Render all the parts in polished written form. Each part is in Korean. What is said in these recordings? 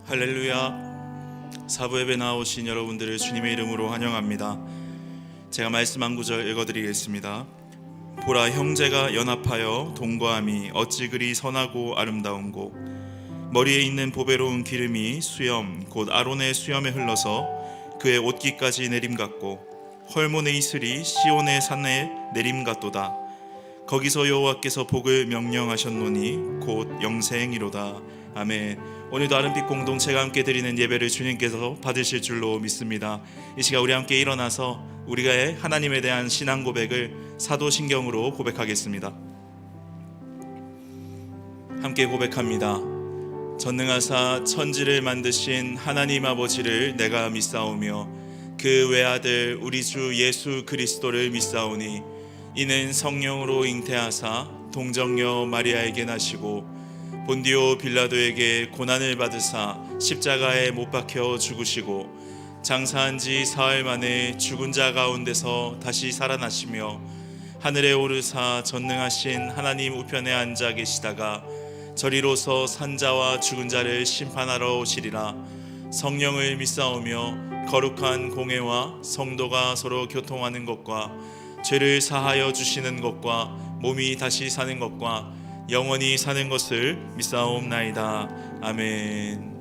할렐루야. 사부 예배 나오신 여러분들을 주님의 이름으로 환영합니다. 제가 말씀 한 구절 읽어드리겠습니다. 보라, 형제가 연합하여 동거함이 어찌 그리 선하고 아름다운고, 머리에 있는 보배로운 기름이 수염 곧 아론의 수염에 흘러서 그의 옷깃까지 내림 같고, 헐몬의 이슬이 시온의 산에 내림 같도다. 거기서 여호와께서 복을 명령하셨노니 곧 영생이로다. 아멘. 오늘도 아름빛 공동체가 함께 드리는 예배를 주님께서 받으실 줄로 믿습니다. 이 시간 우리 함께 일어나서 우리가 하나님에 대한 신앙 고백을 사도신경으로 고백하겠습니다. 함께 고백합니다. 전능하사 천지를 만드신 하나님 아버지를 내가 믿사오며 그 외아들 우리 주 예수 그리스도를 믿사오니 이는 성령으로 잉태하사 동정녀 마리아에게 나시고 본디오 빌라도에게 고난을 받으사 십자가에 못 박혀 죽으시고 장사한 지 사흘 만에 죽은 자 가운데서 다시 살아나시며 하늘에 오르사 전능하신 하나님 우편에 앉아 계시다가 저리로서 산자와 죽은 자를 심판하러 오시리라. 성령을 믿사오며 거룩한 공회와 성도가 서로 교통하는 것과 죄를 사하여 주시는 것과 몸이 다시 사는 것과 영원히 사는 것을 믿사옵나이다. 아멘.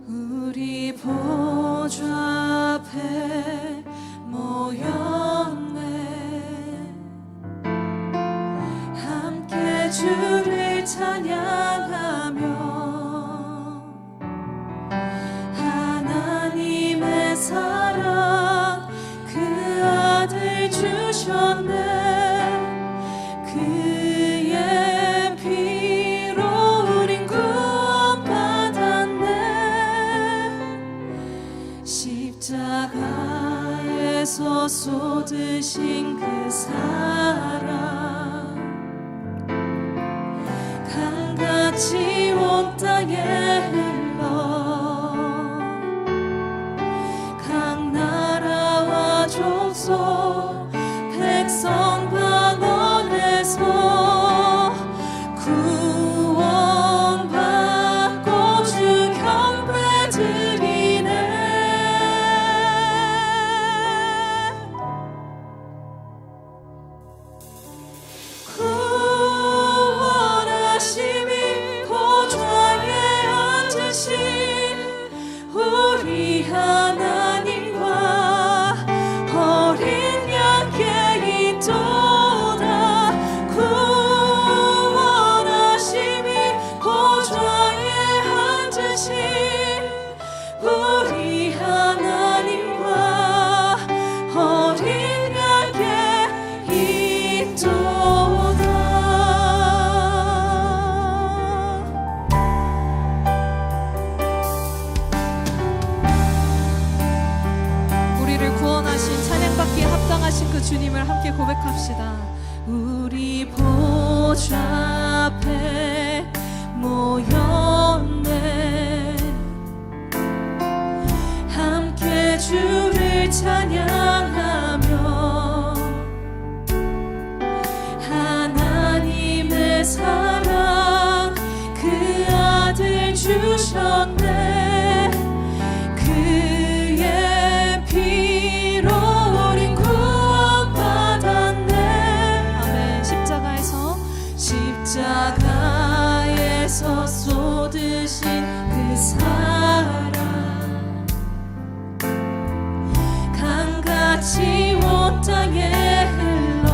우리 보좌 앞에 모였네. 함께 주를 찬양하며 하나님의 사랑 그 아들 주셨네. 그의 피로 우린 구원받았네. 십자가에서 쏟으신 그 사랑 강같이 온 땅에 흘러 각 나라와 족속 백성 방언에서 구원받고 주 경배 드리네. 구원하심이 보좌에 앉으신 우리 하나님과 어린 양께 있도다. 구원하심이 보좌에 앉으신 우리 하나님과 어린 양께 있도다. 우리를 구원하신 찬양받기에 합당하신 그 주님을 함께 고백합시다. 우리 보좌 앞에 모였네. 함께 주를 찬양하며 하나님의 사랑 그 아들 주셨네. 그의 피로 우린 구원받았네. 아멘. 십자가에서 쏟으신 그 사랑 강같이 온 땅에 흘러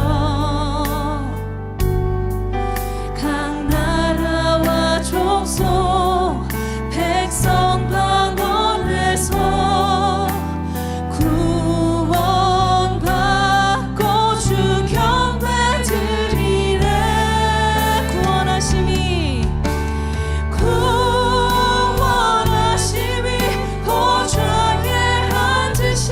각 나라와 족속 백성 방언에서 구원받고 주 경배 드리네. 구원하심이 보좌에 앉으신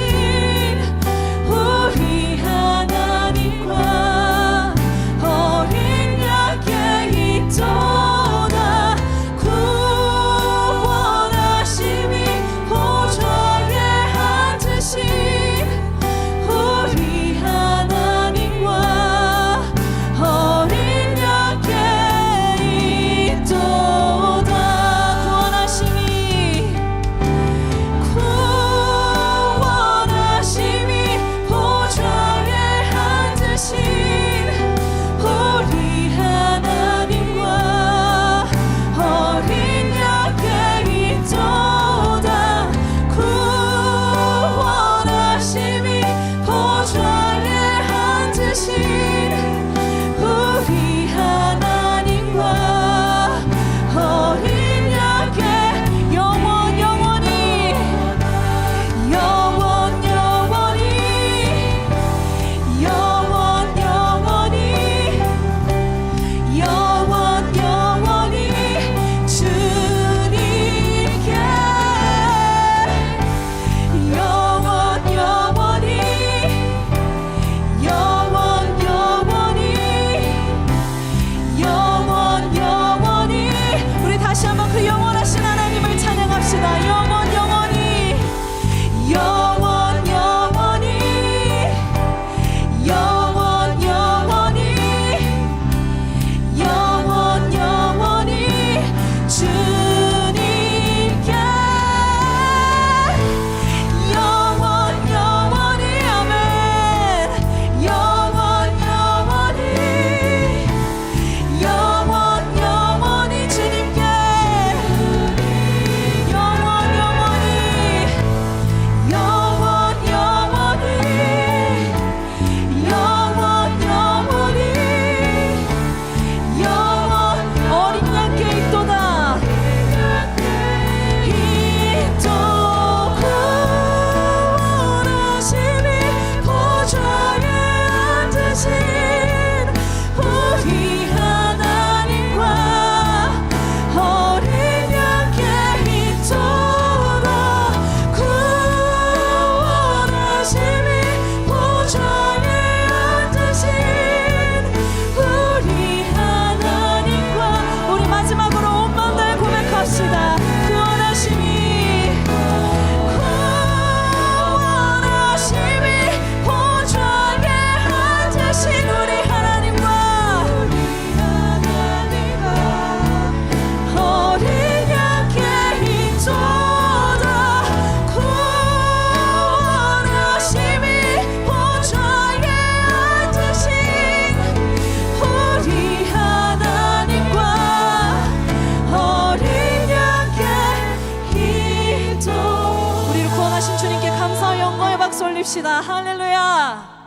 영광의 박수 올립시다. 할렐루야.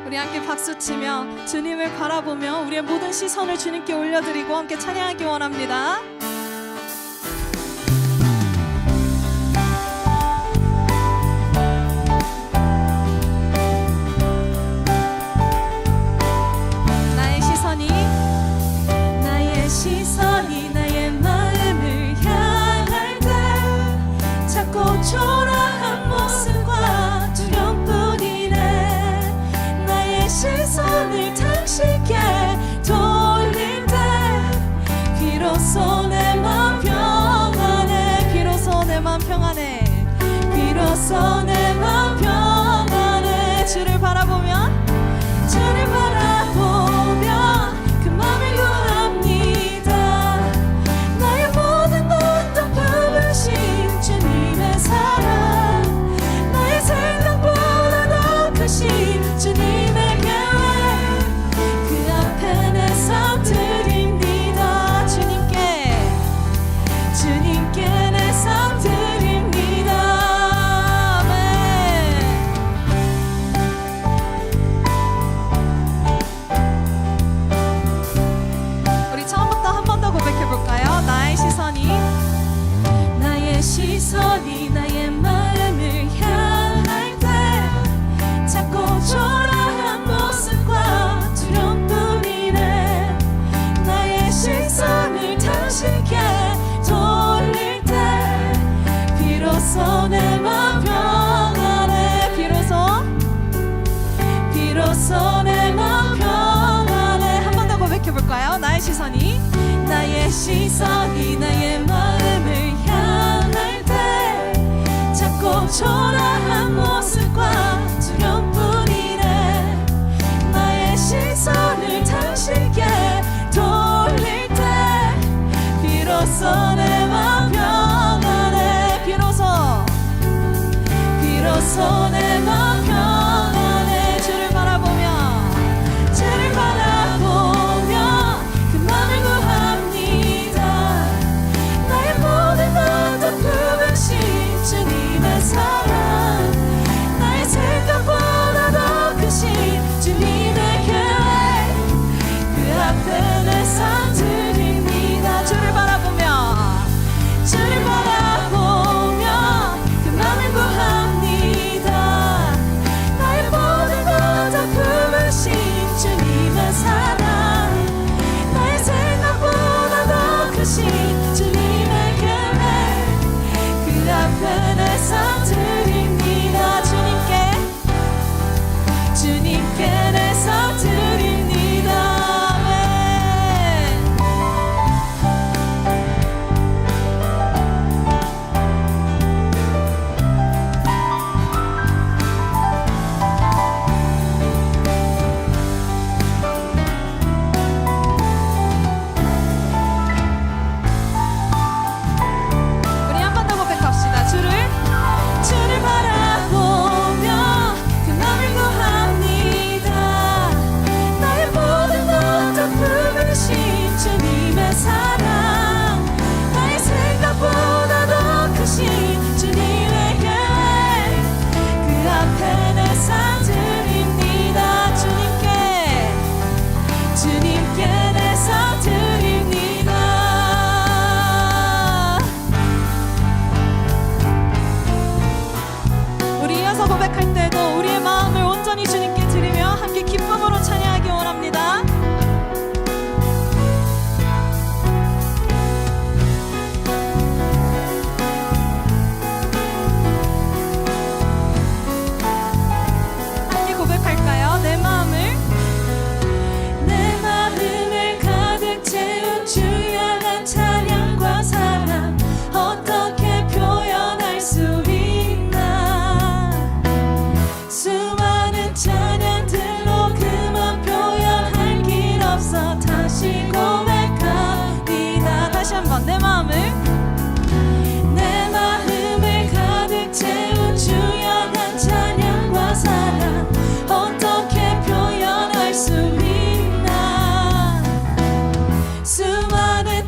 우리 함께 박수치며 주님을 바라보며 우리의 모든 시선을 주님께 올려드리고 함께 찬양하기 원합니다. 시선이 나의 마음을 향할 때 작고 초라한 모습과 두려움뿐이네. 나의 시선을 당신께 돌릴 때 비로소 내 맘 평안해. 비로소 내 맘 평안해. 비로소 내 맘 평안해. 주를 바라보면 주를 바라보면 그 맘을 주님의 계획 그 앞에 내 삶 드립니다. 주님께 내 삶 드립니다. 아멘. 우리 처음부터 한 번 더 고백해 볼까요? 나의 시선이 나의 마음을 향할 때 작고 초라한 모습과 두려움뿐이네. 나의 시선을 당신께 돌릴 때 비로소 내 맘 평안해. 비로소 내 맘 평안해. 한 번 더 고백해 볼까요? 나의 시선이 나의 마음을 향할 때 작고 초라한 모습과 두려움뿐이네. 나의 시선을 당신께 돌릴 때 비로소 내 맘 평안해. 비로소 내 맘 평안해. 주를 바라보며 그 맘을 구합니다. 나의 모든 것도 품으신 주님의 사랑 나의 생각보다 더 크신 주님의 계획 그 앞에 내 삶 드립니다. 주를 바라보며 그 맘을 구합니다.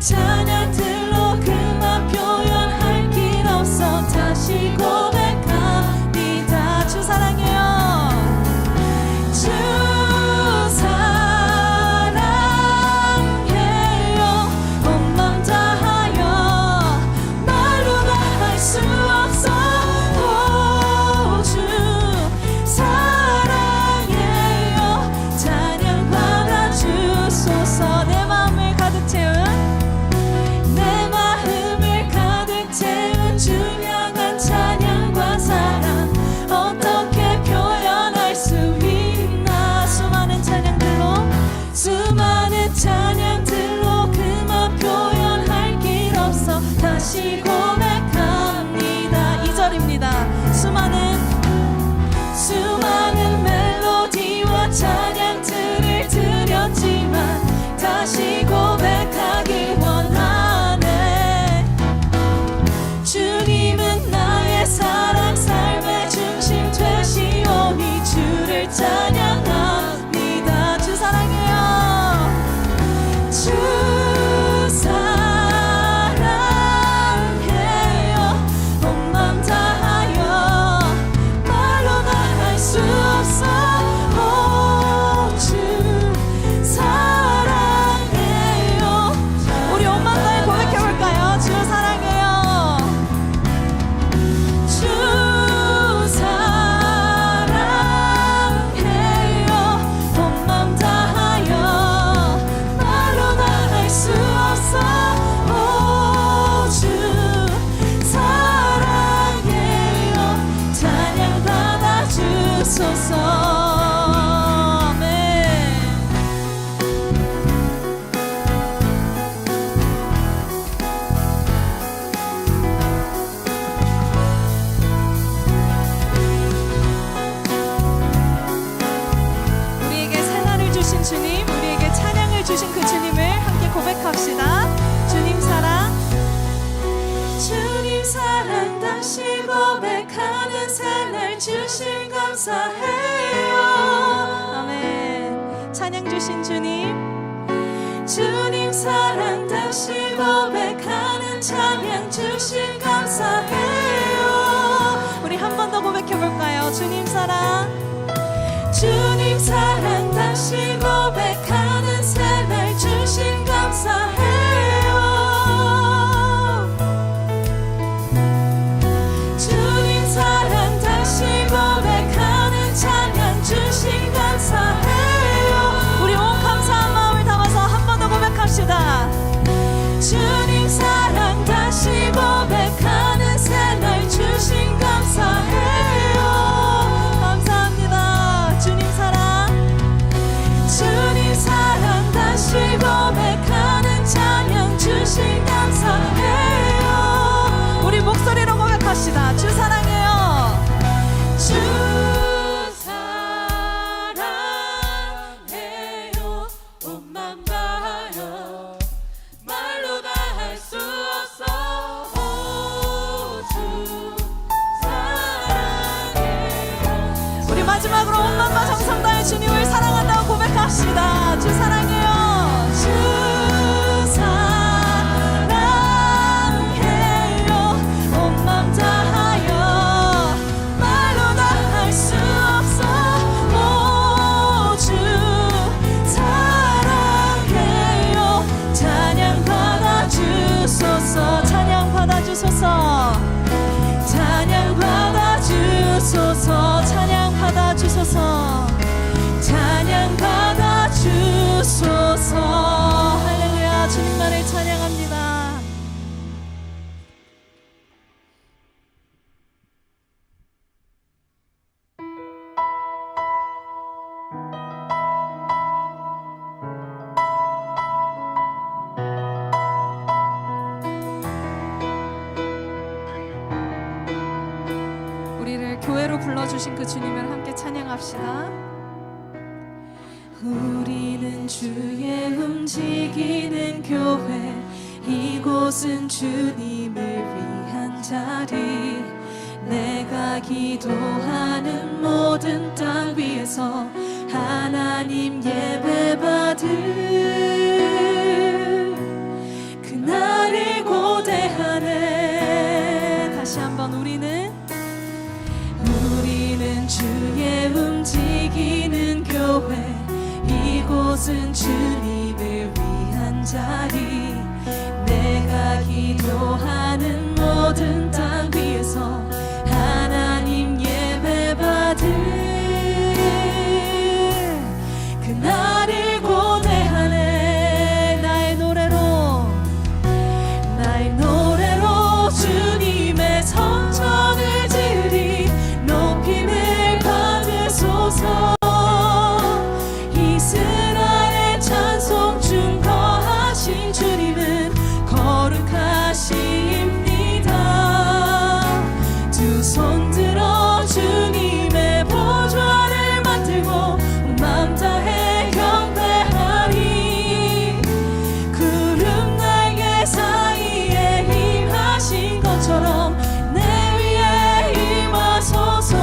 수많은 찬양들로 그만 표현할 길 없어 다시 고백합니다. 주 사랑해요. 주 사랑해요. 온 맘 다하여 말로나 할 수 없어. 오, 주 사랑해요. 찬양 받아 주소서. 내 마음을 가득 채운 주 향한 찬양과 사랑 어떻게 표현할 수 있나. 수많은 찬양들로 그만 표현할 길 없어 다시 고백합니다. 2절입니다. 수많은 멜로디와 찬양들을 드렸지만 다시 고백하길 원하네. 주님은 나의 사랑 삶의 중심 되시오니 주를 찬양합니다. 주 사랑해요. 주 사랑해요. 온 맘 다하여 말로나 할 수 없어. 오, 주 사랑해요. 우리 온 맘 다해 고백해볼까요? 주 사랑해요. 주 사랑해요. 온 맘 다하여 말로나 할 수 없어. 오, 주 사랑해요. 찬양 받아 주소서. 아멘. 우리에게 생활을 주신 주님, 우리에게 찬양을 주신 그 주님을 함께 고백합시다. 주님 사랑, 주님 사랑 다시 고백하는 새날 주신 감사해요. 아멘. 찬양 주신 주님, 주님 사랑 다시 고백하는 찬양 주신 감사해요. 우리 한 번 더 고백해볼까요? 주님 사랑, 주님 사랑 다시 고백하는 새날 주신 감사해요. 주님 사랑 다시 고백하는 찬양 주신 감사해요. 우리 온 감사한 마음을 담아서 한 번 더 고백합시다. 주님 사랑 다시 고백하는 새날 주신 감사해요. 감사합니다. 주님 사랑, 주님 사랑 다시 고백하는 찬양 주신 감사해요. 우리 목소리로 고백합시다. 주 사랑해요. 주 사랑해요. 온 맘 다하여 말로 다 할 수 없어. 오, 주 사랑해요. 우리 마지막으로 온 맘과 정성 다해 주님을 사랑한다고 고백합시다. 주 사랑해요. 주 사랑해요. 온 맘 다하여 말로 다 할 수 없어. 오, 주 사랑해요. 찬양 받아 주소서. 찬양 받아 주소서. 찬양 받아 주소서. 찬양 받아 주소서. 찬양 받아 주소서. 할렐루야. 주님만을 찬양합니다. 우리를 교회로 불러주신 그 주님을 함께 찬양합시다. 우리는 주의 움직이는 교회, 이곳은 주님을 위한 자리. 내가 기도하는 모든 땅 위에서 하나님 예배받을 그 이곳은 주님을 위한 자리 내가 기도하는 모든 땅 위에서 하나님 예배받을 그날을 고대하네 나의 노래로 주님의 성전을 지으리 높임을 받으소서 이스라엘의 찬송 중 거하신 주님은 거룩하십니다 두 손 들어 주님의 보좌를 만들고 온 마음 다해 경배하리 구름 날개 사이에 임하신 것처럼 내 위에 임하소서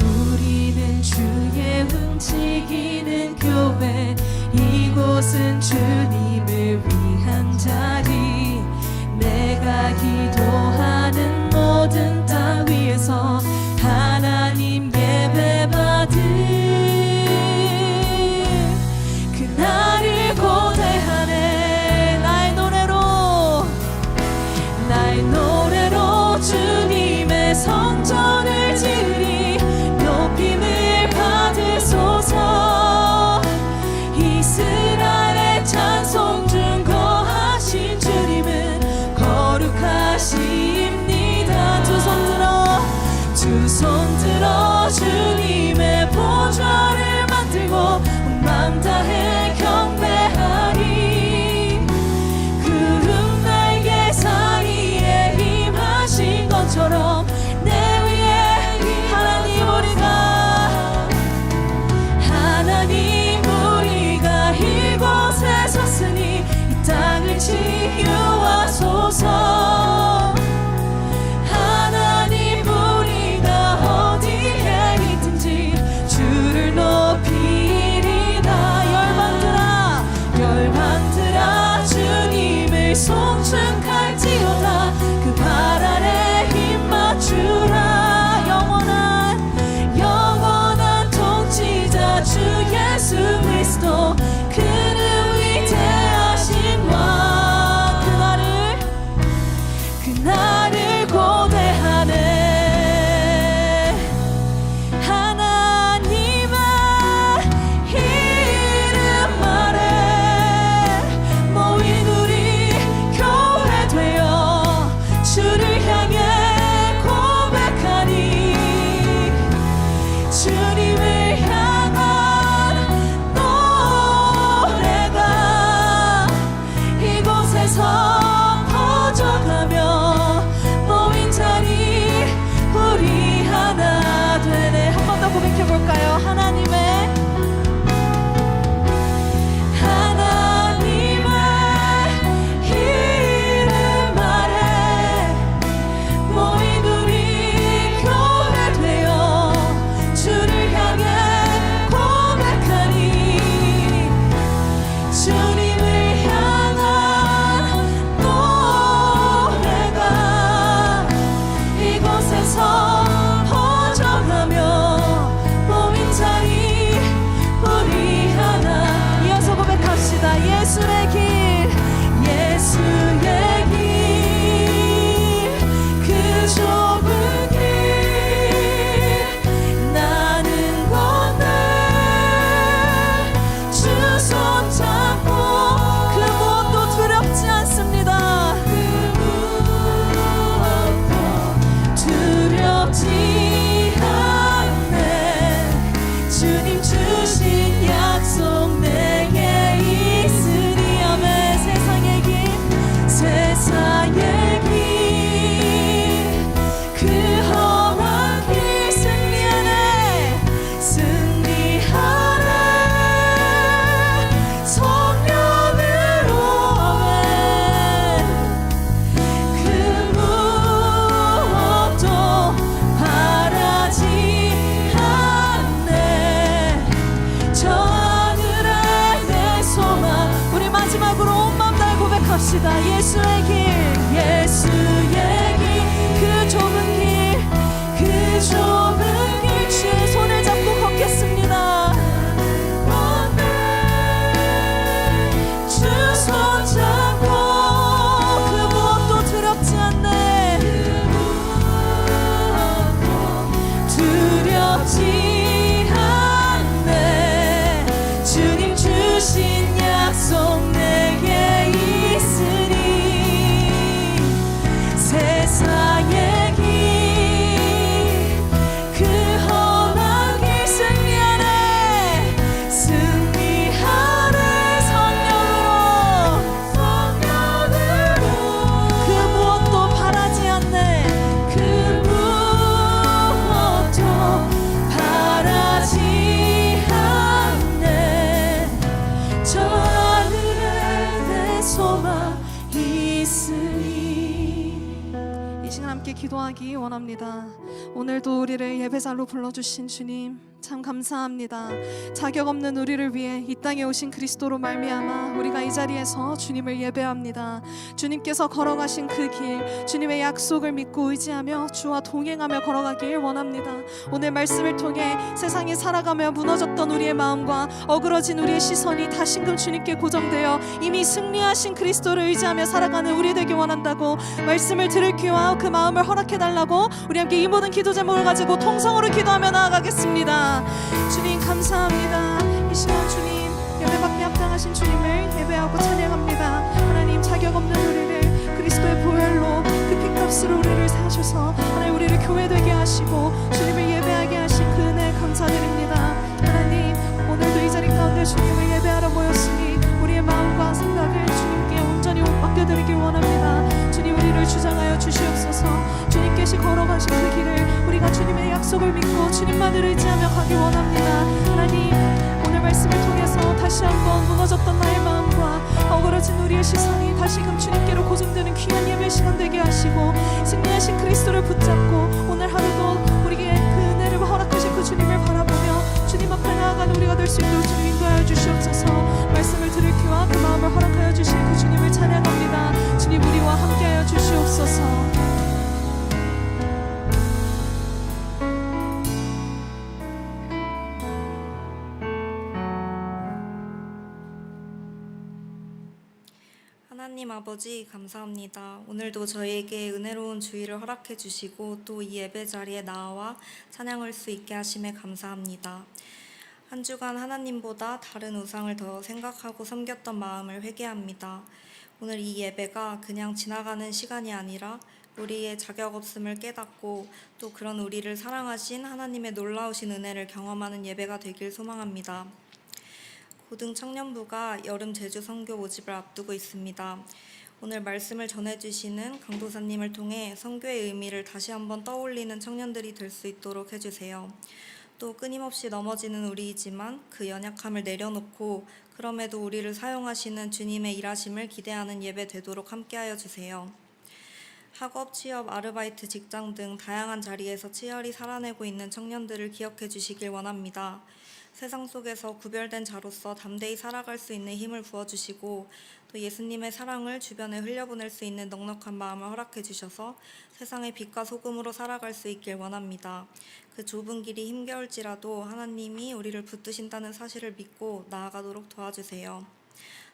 우리는 주의 움직이는 교회 이곳은 주님을 위한 자리 내가 기도하는 모든 땅 위에서 하나님 예배받을 그날을 고대하네 나의 노래로 주님의 성전을 지으리 높임을 받으소서 이스라엘의 찬송 중 거하신 주님은 거룩하십니다 두 손 들어 주님의 보좌를 만들고 온 마음 다해 경배하리 구름 날개 사이에 임하신 것처럼 내 위에 하나님 우리가 이곳에 섰으니 이 땅을 치유하소서 하나님 우리가 어디에 있든지 주를 높이리라 열방들아 주님을 송축할지어다 그 발 아래 힘 맞추라 영원한 통치자 주 예수 그리스도 그는 위대하신 왕 그날을 고대하네 하나님의 이름 아래 모인 우리 교회 되어 주를 향해 고백하니 주님을 향한 노래가 이곳에서 퍼져가며 모인 자리 우리 하나 되네 한 번 더 고백해볼까요 하나님의 이름 아래 모인 우리 교회 되어 주를 향해 고백하니 주님을 향한 노래가 이곳에서 퍼져가며 모인 자리 우리 하나 이어서 고백합시다 예수의 길 그 좁은 길 나는 건너 주 손 잡고 부릅시다. 예수의 길, 예수의 길, 그 좁은 길, 그 좁은 길, 주의 손을 잡고 걷겠습니다. 주 손 잡고 그 무엇도 두렵지 않네. 두렵지 않네. 주님 주신 약속 내게 있으니 세상의 길 그 험한 길 승리하네. 승리하네. 성령으로 그 무엇도 바라지 않네. 그 무엇도 바라지 않네. 저 하늘에 내 소망 있으니. 이 시간 함께 기도하기 원합니다. 오늘도 우리를 예배자로 불러주신 주님 참 감사합니다. 자격 없는 우리를 위해 이 땅에 오신 그리스도로 말미암아 우리가 이 자리에서 주님을 예배합니다. 주님께서 걸어가신 그 길, 주님의 약속을 믿고 의지하며 주와 동행하며 걸어가길 원합니다. 오늘 말씀을 통해 세상에 살아가며 무너졌던 우리의 마음과 어그러진 우리의 시선이 다시금 주님께 고정되어 이미 승리하신 그리스도를 의지하며 살아가는 우리 되기 원한다고 말씀을 들을 귀와 그 마음을 허락해달라고 우리 함께 이 모든 기도 제목을 가지고 통성으로 기도하며 나아가겠습니다. 주님 감사합니다. 이 시간 주님 예배받기 합당하신 주님을 예배하고 찬양합니다. 하나님 자격 없는 우리를 그리스도의 보혈로 그 피값으로 우리를 사셔서 하나님 우리를 교회되게 하시고 주님을 예배하게 하신 그 은혜 감사드립니다. 하나님 오늘도 이 자리 가운데 주님을 예배하러 모였으니 우리의 마음과 생각을 주님께 온전히 맡겨드리길 원합니다. 주님 우리를 주장하여 주시옵소서. 주님께서 걸어가신 그 길을 우리가 주님의 약속을 믿고 주님만을 의지하며 가기 원합니다. 하나님 오늘 말씀을 통해서 다시 한번 무너졌던 나의 마음과 어그러진 우리의 시선이 다시금 주님께로 고정되는 귀한 예배 시간 되게 하시고 승리하신 그리스도를 붙잡고 오늘 하루도 우리에게 그 은혜를 허락하신 그 주님을 바라보며 주님 앞에 나아가는 우리가 될 수 있도록 주님 인도하여 주시옵소서. 말씀을 들을 귀와 그 마음을 허락하여 주신 그 주님을 찬양합니다. 주님 우리와 함께하여 주시옵소서. 하나님 아버지 감사합니다. 오늘도 저희에게 은혜로운 주의를 허락해 주시고 또 이 예배 자리에 나와 찬양할 수 있게 하심에 감사합니다. 한 주간 하나님보다 다른 우상을 더 생각하고 섬겼던 마음을 회개합니다. 오늘 이 예배가 그냥 지나가는 시간이 아니라 우리의 자격 없음을 깨닫고 또 그런 우리를 사랑하신 하나님의 놀라우신 은혜를 경험하는 예배가 되길 소망합니다. 고등 청년부가 여름 제주 선교 모집을 앞두고 있습니다. 오늘 말씀을 전해주시는 강도사님을 통해 선교의 의미를 다시 한번 떠올리는 청년들이 될 수 있도록 해주세요. 또 끊임없이 넘어지는 우리이지만 그 연약함을 내려놓고 그럼에도 우리를 사용하시는 주님의 일하심을 기대하는 예배 되도록 함께하여 주세요. 학업, 취업, 아르바이트, 직장 등 다양한 자리에서 치열히 살아내고 있는 청년들을 기억해 주시길 원합니다. 세상 속에서 구별된 자로서 담대히 살아갈 수 있는 힘을 부어주시고 또 예수님의 사랑을 주변에 흘려보낼 수 있는 넉넉한 마음을 허락해 주셔서 세상의 빛과 소금으로 살아갈 수 있길 원합니다. 그 좁은 길이 힘겨울지라도 하나님이 우리를 붙드신다는 사실을 믿고 나아가도록 도와주세요.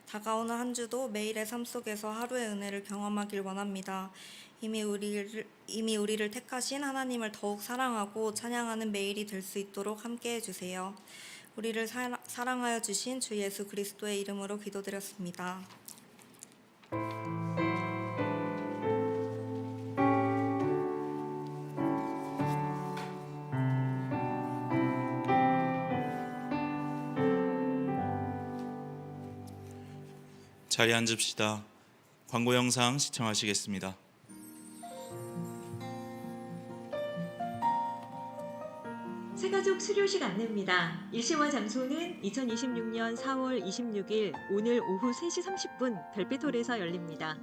다가오는 한 주도 매일의 삶 속에서 하루의 은혜를 경험하길 원합니다. 이미 우리를 택하신 하나님을 더욱 사랑하고 찬양하는 매일이 될 수 있도록 함께해 주세요. 우리를 사랑하여 주신 주 예수 그리스도의 이름으로 기도드렸습니다. 자리에 앉읍시다. 광고 영상 시청하시겠습니다. 새가족 수료식 안내입니다. 일시와 장소는 2026년 4월 26일 오늘 오후 3시 30분 별빛홀에서 열립니다.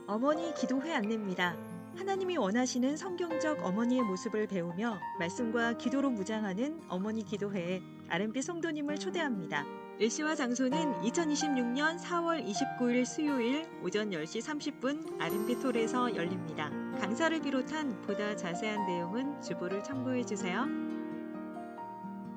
어머니 기도회 안내입니다. 하나님이 원하시는 성경적 어머니의 모습을 배우며 말씀과 기도로 무장하는 어머니 기도회에 RMB 성도님을 초대합니다. 일시와 장소는 2026년 4월 29일 수요일 오전 10시 30분 아름빛홀에서 열립니다. 강사를 비롯한 보다 자세한 내용은 주보를 참고해 주세요.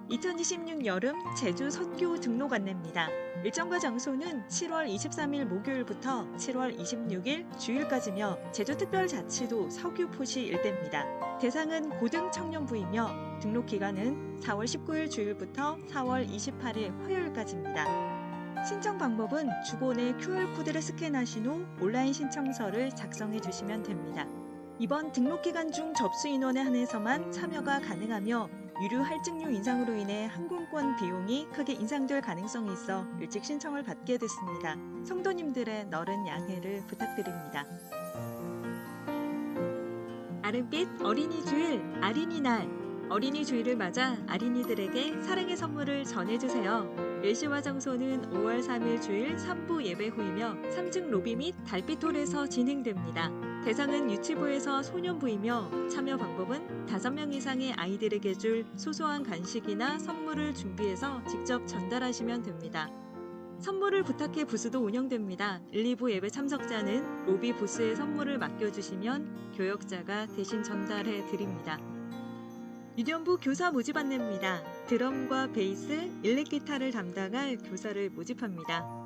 2026 여름 제주 선교 등록 안내입니다. 일정과 장소는 7월 23일 목요일부터 7월 26일 주일까지며 제주특별자치도 서귀포시 일대입니다. 대상은 고등 청년부이며 등록 기간은 4월 19일 주일부터 4월 28일 화요일까지입니다. 신청 방법은 주보 내 QR코드를 스캔하신 후 온라인 신청서를 작성해 주시면 됩니다. 이번 등록 기간 중 접수 인원에 한해서만 참여가 가능하며 유료 할증료 인상으로 인해 항공권 비용이 크게 인상될 가능성이 있어 일찍 신청을 받게 됐습니다. 성도님들의 너른 양해를 부탁드립니다. 아름빛 어린이 주일 아린이날 어린이 주일을 맞아 아린이들에게 사랑의 선물을 전해주세요. 일시와 장소는 5월 3일 주일 3부 예배 후이며 3층 로비 및 달빛홀에서 진행됩니다. 대상은 유치부에서 소년부이며 참여 방법은 5명 이상의 아이들에게 줄 소소한 간식이나 선물을 준비해서 직접 전달하시면 됩니다. 선물을 부탁해 부스도 운영됩니다. 1, 2부 예배 참석자는 로비 부스에 선물을 맡겨주시면 교역자가 대신 전달해 드립니다. 유년부 교사 모집 안내입니다. 드럼과 베이스, 일렉기타를 담당할 교사를 모집합니다.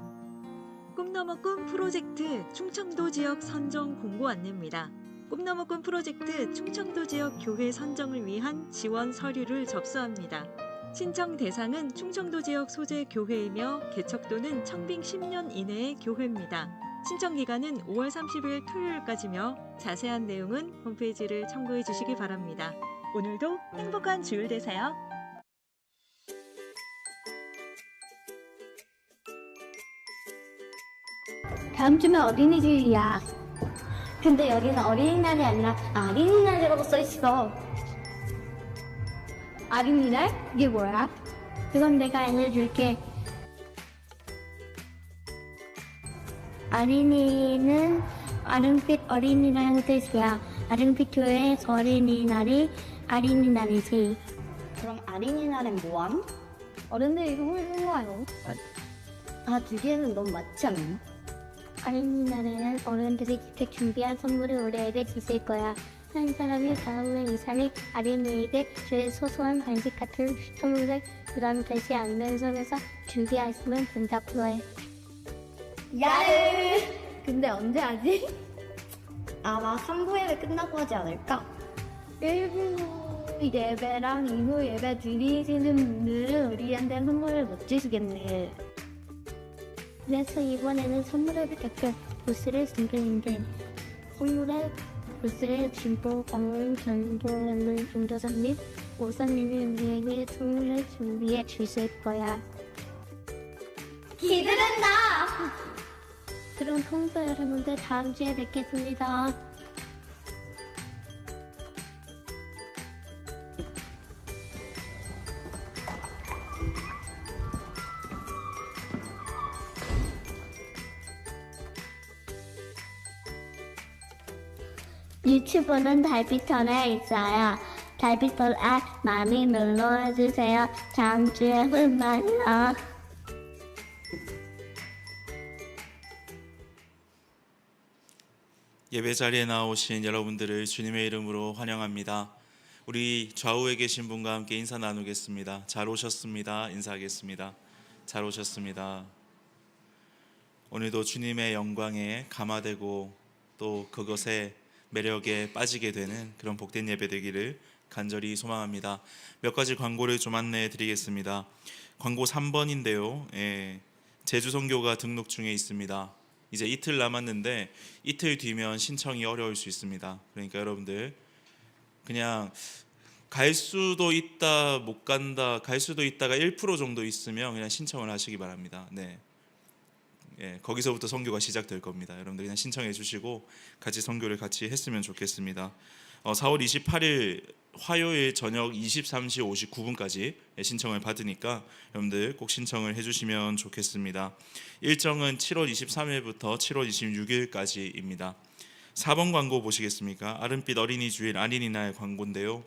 꿈너머 꿈 프로젝트 충청도 지역 선정 공고 안내입니다. 꿈너머 꿈 프로젝트 충청도 지역 교회 선정을 위한 지원 서류를 접수합니다. 신청 대상은 충청도 지역 소재 교회이며 개척도는 청빙 10년 이내의 교회입니다. 신청 기간은 5월 30일 토요일까지며 자세한 내용은 홈페이지를 참고해 주시기 바랍니다. 오늘도 행복한 주일 되세요. 다음 주면 어린이주일이야. 근데 여기는 어린이날이 아니라 아린이날이라고 써있어. 아린이날? 이게 뭐야? 그건 내가 알려줄게. 아린이는 아름빛 어린이라는 뜻이야. 아름빛 교회에서 어린이날이 아린이날이지. 그럼 아린이날엔 뭐함? 어른들이 선물 주는 거 아니야? 두 개는 너무 맞지 않나? 어린이날에는 어른들이 직접 준비한 선물을 우리에게 주실 거야. 한 사람이 다음 명 이상이 어린이에게 줄 소소한 간식 같은 선물을 부담되지 않는 선에서 준비하시면 된다고 해. 야르! 근데 언제 하지? 아마 3부 예배 끝나고 하지 않을까? 1부 예배랑 2부 예배 드리시는 분들은 우리한테 선물을 못 주시겠네. 그래서 이번에는 선물을 부탁해 부스를 준비했는데 선물에 부스를 진보 방문 전도하는 전도사님, 오사님이 우리에게 선물을 준비해 주실 거야. 기대된다! 그럼 성도 여러분들 다음 주에 뵙겠습니다. 유튜브는 달빛털에 있어요. 달빛털 앱 많이 눌러주세요. 다음 주에 만나. 예배 자리에 나오신 여러분들을 주님의 이름으로 환영합니다. 우리 좌우에 계신 분과 함께 인사 나누겠습니다. 잘 오셨습니다. 인사하겠습니다. 잘 오셨습니다. 오늘도 주님의 영광에 감화되고 또 그것에 매력에 빠지게 되는 그런 복된 예배 되기를 간절히 소망합니다. 몇 가지 광고를 좀 안내해 드리겠습니다. 광고 3번인데요. 제주 선교가 등록 중에 있습니다. 이제 이틀 남았는데 이틀 뒤면 신청이 어려울 수 있습니다. 그러니까 여러분들 그냥 갈 수도 있다 못 간다 갈 수도 있다가 1% 정도 있으면 그냥 신청을 하시기 바랍니다. 네. 거기서부터 선교가 시작될 겁니다. 여러분들 그냥 신청해 주시고 같이 선교를 같이 했으면 좋겠습니다. 4월 28일 화요일 저녁 23시 59분까지 신청을 받으니까 여러분들 꼭 신청을 해주시면 좋겠습니다. 일정은 7월 23일부터 7월 26일까지입니다. 4번 광고 보시겠습니까? 아름빛 어린이 주일 아린이날 광고인데요.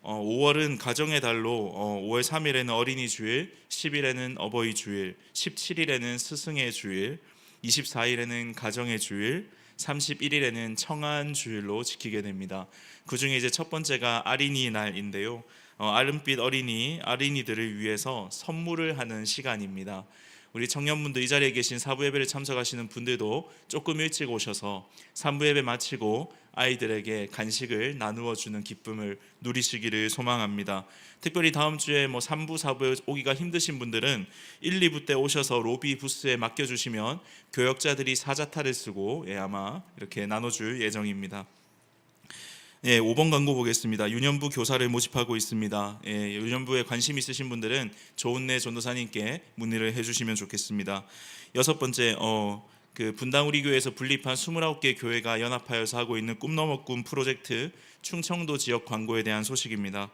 5월은 가정의 달로 5월 3일에는 어린이 주일, 10일에는 어버이 주일, 17일에는 스승의 주일, 24일에는 가정의 주일, 31일에는 청한 주일로 지키게 됩니다. 그 중에 이제 첫 번째가 어린이날인데요. 아름빛 어린이들을 위해서 선물을 하는 시간입니다. 우리 청년분들, 이 자리에 계신 사부 예배를 참석하시는 분들도 조금 일찍 오셔서 3부 예배 마치고 아이들에게 간식을 나누어 주는 기쁨을 누리시기를 소망합니다. 특별히 다음 주에 3부, 4부 오기가 힘드신 분들은 1, 2부 때 오셔서 로비 부스에 맡겨주시면 교역자들이 사자타를 쓰고 아마 이렇게 나눠줄 예정입니다. 5번 광고 보겠습니다. 유년부 교사를 모집하고 있습니다. 유년부에 관심 있으신 분들은 조은래 전도사님께 문의를 해주시면 좋겠습니다. 6번째, 분당 우리 교회에서 분립한 29개 교회가 연합하여서 하고 있는 꿈넘어 꿈 프로젝트 충청도 지역 광고에 대한 소식입니다.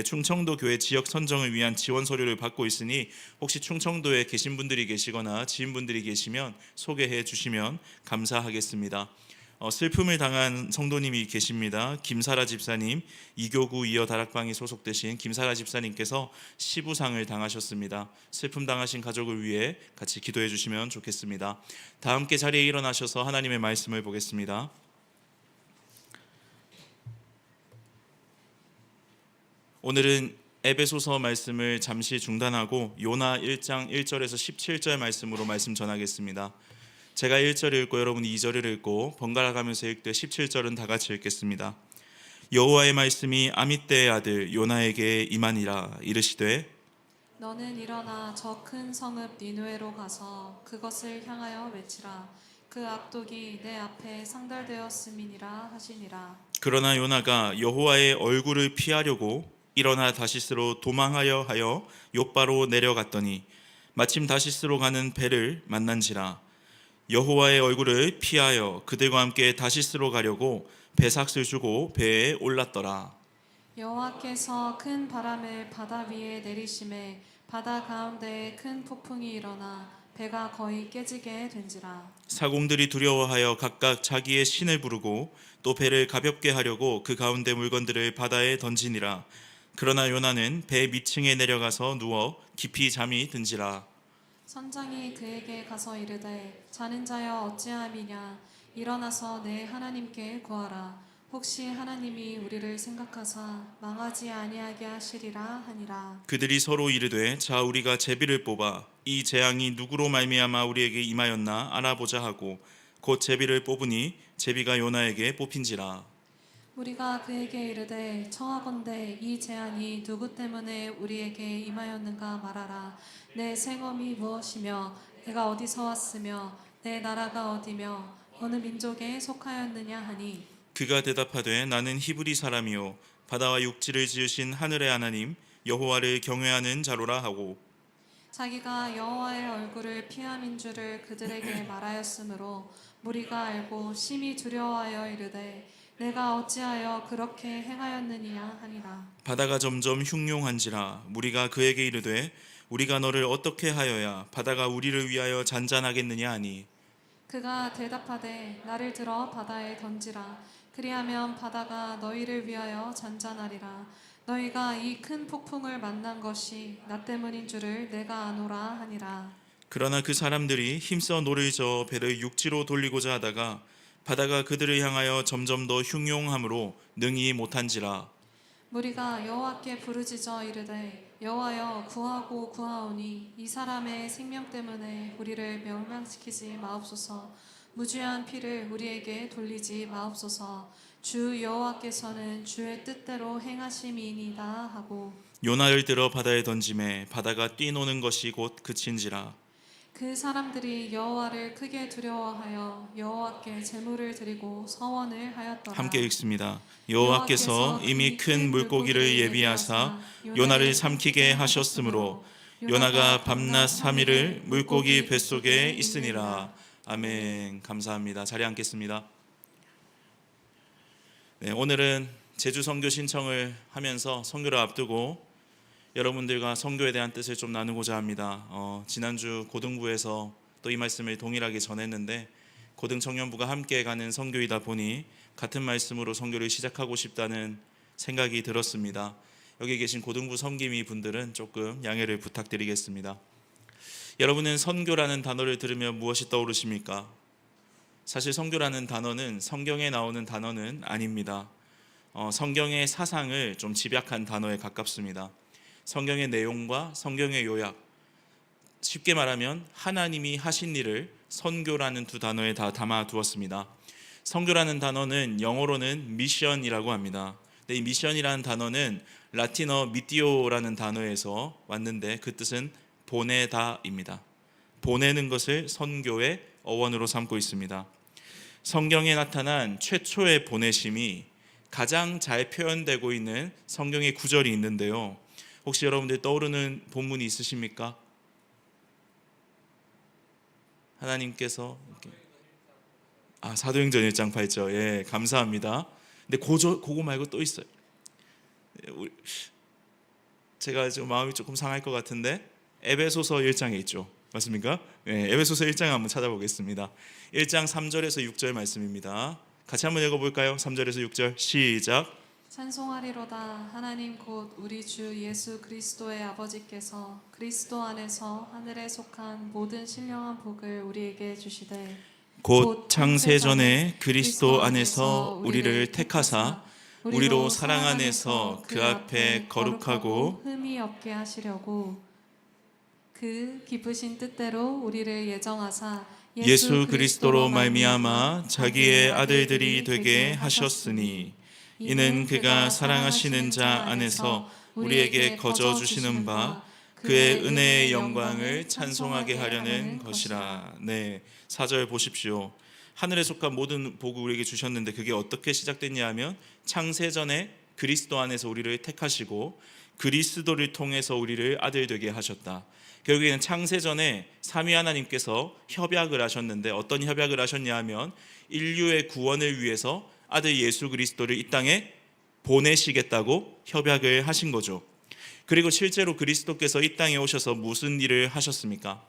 충청도 교회 지역 선정을 위한 지원 서류를 받고 있으니 혹시 충청도에 계신 분들이 계시거나 지인분들이 계시면 소개해 주시면 감사하겠습니다. 슬픔을 당한 성도님이 계십니다. 김사라 집사님, 이교구 이어 다락방이 소속되신 김사라 집사님께서 시부상을 당하셨습니다. 슬픔 당하신 가족을 위해 같이 기도해 주시면 좋겠습니다. 다 함께 자리에 일어나셔서 하나님의 말씀을 보겠습니다. 오늘은 에베소서 말씀을 잠시 중단하고 요나 1장 1절에서 17절 말씀으로 말씀 전하겠습니다. 제가 1절을 읽고 여러분이 2절을 읽고 번갈아 가면서 읽되 17절은 다 같이 읽겠습니다. 여호와의 말씀이 아미떼의 아들 요나에게 임하니라. 이르시되 너는 일어나 저 큰 성읍 니느웨로 가서 그것을 향하여 외치라. 그 악독이 내 앞에 상달되었음이니라 하시니라. 그러나 요나가 여호와의 얼굴을 피하려고 일어나 다시스로 도망하여 하여 욥바로 내려갔더니 마침 다시스로 가는 배를 만난지라. 여호와의 얼굴을 피하여 그들과 함께 다시스로 가려고 배삭을 주고 배에 올랐더라. 여호와께서 큰 바람을 바다 위에 내리심에 바다 가운데에 큰 폭풍이 일어나 배가 거의 깨지게 된지라. 사공들이 두려워하여 각각 자기의 신을 부르고 또 배를 가볍게 하려고 그 가운데 물건들을 바다에 던지니라. 그러나 요나는 배 밑층에 내려가서 누워 깊이 잠이 든지라. 선장이 그에게 가서 이르되 자는 자여 어찌함이냐. 일어나서 내 하나님께 구하라. 혹시 하나님이 우리를 생각하사 망하지 아니하게 하시리라 하니라. 그들이 서로 이르되 자 우리가 제비를 뽑아 이 재앙이 누구로 말미암아 우리에게 임하였나 알아보자 하고 곧 제비를 뽑으니 제비가 요나에게 뽑힌지라. 우리가 그에게 이르되 청하건대 이 재앙이 누구 때문에 우리에게 임하였는가 말하라. 내 생업이 무엇이며 내가 어디서 왔으며 내 나라가 어디며 어느 민족에 속하였느냐 하니 그가 대답하되 나는 히브리 사람이요 바다와 육지를 지으신 하늘의 하나님 여호와를 경외하는 자로라 하고 자기가 여호와의 얼굴을 피함인 줄을 그들에게 말하였으므로 무리가 알고 심히 두려워하여 이르되 내가 어찌하여 그렇게 행하였느냐 하니라. 바다가 점점 흉흉한지라. 무리가 그에게 이르되 우리가 너를 어떻게 하여야 바다가 우리를 위하여 잔잔하겠느냐 하니 그가 대답하되 나를 들어 바다에 던지라. 그리하면 바다가 너희를 위하여 잔잔하리라. 너희가 이 큰 폭풍을 만난 것이 나 때문인 줄을 내가 아노라 하니라. 그러나 그 사람들이 힘써 노를 저어 배를 육지로 돌리고자 하다가 바다가 그들을 향하여 점점 더 흉용함으로 능히 못한지라. 무리가 여호와께 부르짖어 이르되 여호와여 구하고 구하오니 이 사람의 생명 때문에 우리를 멸망시키지 마옵소서. 무죄한 피를 우리에게 돌리지 마옵소서. 주 여호와께서는 주의 뜻대로 행하심이니이다 하고 요나를 들어 바다에 던짐에 바다가 뛰노는 것이 곧 그친지라. 그 사람들이 여호와를 크게 두려워하여 여호와께 제물을 드리고 서원을 하였더라. 함께 읽습니다. 여호와께서 이미 큰 물고기를 예비하사 요나를 삼키게 하셨으므로 요나가 밤낮 3일을 물고기 뱃속에 있으니라. 아멘. 감사합니다. 자리에 앉겠습니다. 오늘은 제주 선교 신청을 하면서 선교를 앞두고 여러분들과 선교에 대한 뜻을 좀 나누고자 합니다. 지난주 고등부에서 또 이 말씀을 동일하게 전했는데 고등청년부가 함께 가는 선교이다 보니 같은 말씀으로 선교를 시작하고 싶다는 생각이 들었습니다. 여기 계신 고등부 섬김이 분들은 조금 양해를 부탁드리겠습니다. 여러분은 선교라는 단어를 들으면 무엇이 떠오르십니까? 사실 선교라는 단어는 성경에 나오는 단어는 아닙니다. 성경의 사상을 좀 집약한 단어에 가깝습니다. 성경의 내용과 성경의 요약, 쉽게 말하면 하나님이 하신 일을 선교라는 두 단어에 다 담아 두었습니다. 선교라는 단어는 영어로는 미션이라고 합니다. 근데 이 미션이라는 단어는 라틴어 미티오라는 단어에서 왔는데 그 뜻은 보내다입니다. 보내는 것을 선교의 어원으로 삼고 있습니다. 성경에 나타난 최초의 보내심이 가장 잘 표현되고 있는 성경의 구절이 있는데요. 혹시 여러분들 떠오르는 본문이 있으십니까? 하나님께서 사도행전 1장 8절. 예, 감사합니다. 근데 그거 말고 또 있어요. 제가 지금 마음이 조금 상할 것 같은데 에베소서 1장에 있죠. 맞습니까? 네, 에베소서 1장 한번 찾아보겠습니다. 1장 3절에서 6절 말씀입니다. 같이 한번 읽어볼까요? 3절에서 6절 시작. 찬송하리로다. 하나님 곧 우리 주 예수 그리스도의 아버지께서 그리스도 안에서 하늘에 속한 모든 신령한 복을 우리에게 주시되 곧 창세전에 그리스도 안에서 우리를 택하사 우리로 사랑 안에서 그 앞에 거룩하고 흠이 없게 하시려고 그 기쁘신 뜻대로 우리를 예정하사 예수 그리스도로 말미암아 자기의 아들들이 되게 하셨으니 이는 그가 사랑하시는 자 안에서 우리에게 거저 주시는 바 그의 은혜의 영광을 찬송하게 하려는 것이라. 네, 4절 보십시오. 하늘에 속한 모든 복을 우리에게 주셨는데 그게 어떻게 시작됐냐 하면 창세전에 그리스도 안에서 우리를 택하시고 그리스도를 통해서 우리를 아들 되게 하셨다. 결국에는 창세전에 삼위 하나님께서 협약을 하셨는데 어떤 협약을 하셨냐 하면 인류의 구원을 위해서 아들 예수 그리스도를 이 땅에 보내시겠다고 협약을 하신 거죠. 그리고 실제로 그리스도께서 이 땅에 오셔서 무슨 일을 하셨습니까?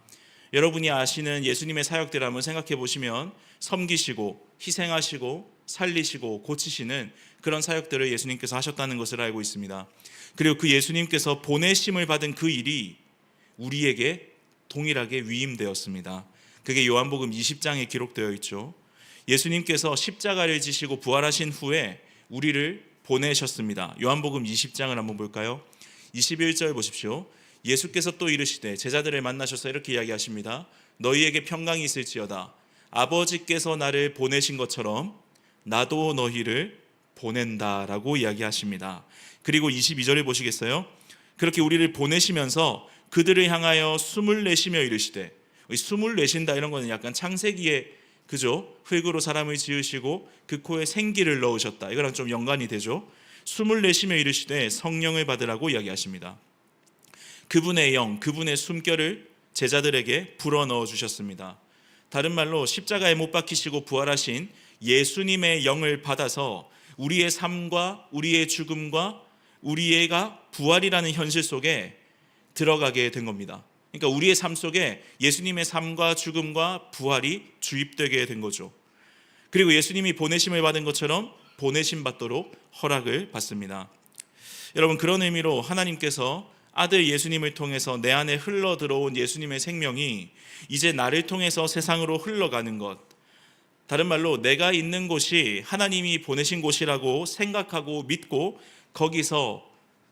여러분이 아시는 예수님의 사역들을 한번 생각해 보시면 섬기시고 희생하시고 살리시고 고치시는 그런 사역들을 예수님께서 하셨다는 것을 알고 있습니다. 그리고 그 예수님께서 보내심을 받은 그 일이 우리에게 동일하게 위임되었습니다. 그게 요한복음 20장에 기록되어 있죠. 예수님께서 십자가를 지시고 부활하신 후에 우리를 보내셨습니다. 요한복음 20장을 한번 볼까요? 21절 보십시오. 예수께서 또 이르시되 제자들을 만나셔서 이렇게 이야기하십니다. 너희에게 평강이 있을지어다. 아버지께서 나를 보내신 것처럼 나도 너희를 보낸다라고 이야기하십니다. 그리고 22절을 보시겠어요? 그렇게 우리를 보내시면서 그들을 향하여 숨을 내쉬며 이르시되, 숨을 내쉰다 이런 거는 약간 창세기에 그죠? 흙으로 사람을 지으시고 그 코에 생기를 넣으셨다. 이거랑 좀 연관이 되죠. 숨을 내쉬며 이르시되 성령을 받으라고 이야기하십니다. 그분의 영, 그분의 숨결을 제자들에게 불어넣어 주셨습니다. 다른 말로 십자가에 못 박히시고 부활하신 예수님의 영을 받아서 우리의 삶과 우리의 죽음과 우리가 부활이라는 현실 속에 들어가게 된 겁니다. 그러니까 우리의 삶 속에 예수님의 삶과 죽음과 부활이 주입되게 된 거죠. 그리고 예수님이 보내심을 받은 것처럼 보내심 받도록 허락을 받습니다. 여러분, 그런 의미로 하나님께서 아들 예수님을 통해서 내 안에 흘러 들어온 예수님의 생명이 이제 나를 통해서 세상으로 흘러가는 것, 다른 말로 내가 있는 곳이 하나님이 보내신 곳이라고 생각하고 믿고 거기서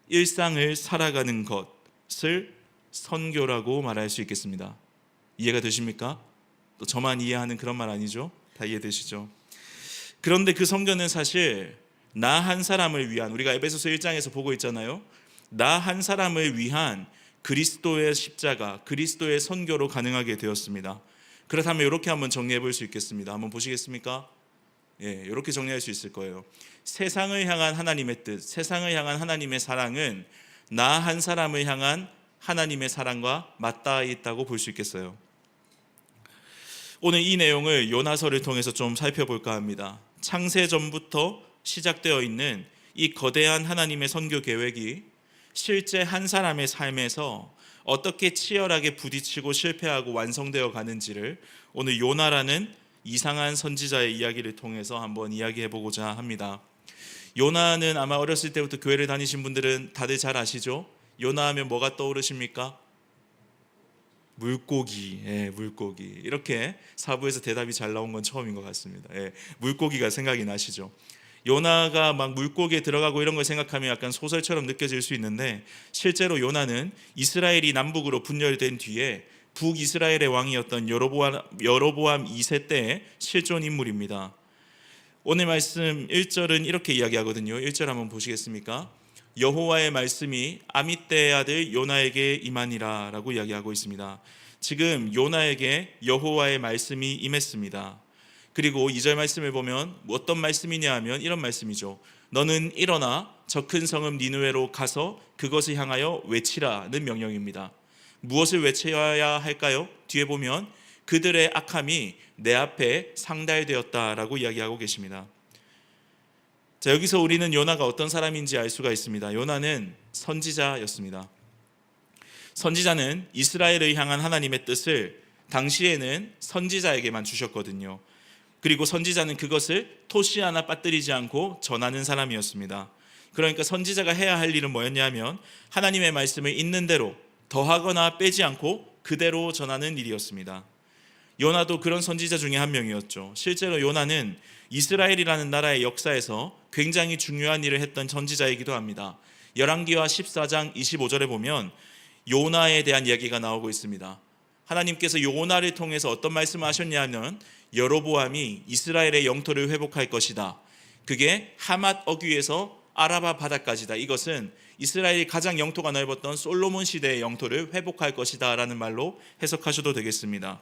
일상을 살아가는 것을 선교라고 말할 수 있겠습니다. 이해가 되십니까? 또 저만 이해하는 그런 말 아니죠? 다 이해되시죠? 그런데 그 선교는 사실 나 한 사람을 위한, 우리가 에베소서 1장에서 보고 있잖아요. 나 한 사람을 위한 그리스도의 십자가, 그리스도의 선교로 가능하게 되었습니다. 그렇다면 이렇게 한번 정리해 볼 수 있겠습니다. 한번 보시겠습니까? 예, 이렇게 정리할 수 있을 거예요. 세상을 향한 하나님의 뜻, 세상을 향한 하나님의 사랑은 나 한 사람을 향한 하나님의 사랑과 맞닿아 있다고 볼 수 있겠어요. 오늘 이 내용을 요나서를 통해서 좀 살펴볼까 합니다. 창세전부터 시작되어 있는 이 거대한 하나님의 선교 계획이 실제 한 사람의 삶에서 어떻게 치열하게 부딪히고 실패하고 완성되어 가는지를 오늘 요나라는 이상한 선지자의 이야기를 통해서 한번 이야기해 보고자 합니다. 요나는 아마 어렸을 때부터 교회를 다니신 분들은 다들 잘 아시죠? 요나 하면 뭐가 떠오르십니까? 물고기, 물고기. 이렇게 사부에서 대답이 잘 나온 건 처음인 것 같습니다. 물고기가 생각이 나시죠? 요나가 막 물고기에 들어가고 이런 걸 생각하면 약간 소설처럼 느껴질 수 있는데, 실제로 요나는 이스라엘이 남북으로 분열된 뒤에 북이스라엘의 왕이었던 여로보암 2세 때의 실존 인물입니다. 오늘 말씀 1절은 이렇게 이야기하거든요. 1절 한번 보시겠습니까? 여호와의 말씀이 아미떼의 아들 요나에게 임하니라 라고 이야기하고 있습니다. 지금 요나에게 여호와의 말씀이 임했습니다. 그리고 2절 말씀을 보면 어떤 말씀이냐 하면 이런 말씀이죠. 너는 일어나 저 큰 성읍 니느웨로 가서 그것을 향하여 외치라는 명령입니다. 무엇을 외쳐야 할까요? 뒤에 보면 그들의 악함이 내 앞에 상달되었다라고 이야기하고 계십니다. 자, 여기서 우리는 요나가 어떤 사람인지 알 수가 있습니다. 요나는 선지자였습니다. 선지자는 이스라엘을 향한 하나님의 뜻을 당시에는 선지자에게만 주셨거든요. 그리고 선지자는 그것을 토시 하나 빠뜨리지 않고 전하는 사람이었습니다. 그러니까 선지자가 해야 할 일은 뭐였냐면 하나님의 말씀을 있는 대로 더하거나 빼지 않고 그대로 전하는 일이었습니다. 요나도 그런 선지자 중에 한 명이었죠. 실제로 요나는 이스라엘이라는 나라의 역사에서 굉장히 중요한 일을 했던 선지자이기도 합니다. 열왕기하 14장 25절에 보면 요나에 대한 이야기가 나오고 있습니다. 하나님께서 요나를 통해서 어떤 말씀을 하셨냐면 여로보암이 이스라엘의 영토를 회복할 것이다. 그게 하맛 어귀에서 아라바 바다까지다. 이것은 이스라엘이 가장 영토가 넓었던 솔로몬 시대의 영토를 회복할 것이다 라는 말로 해석하셔도 되겠습니다.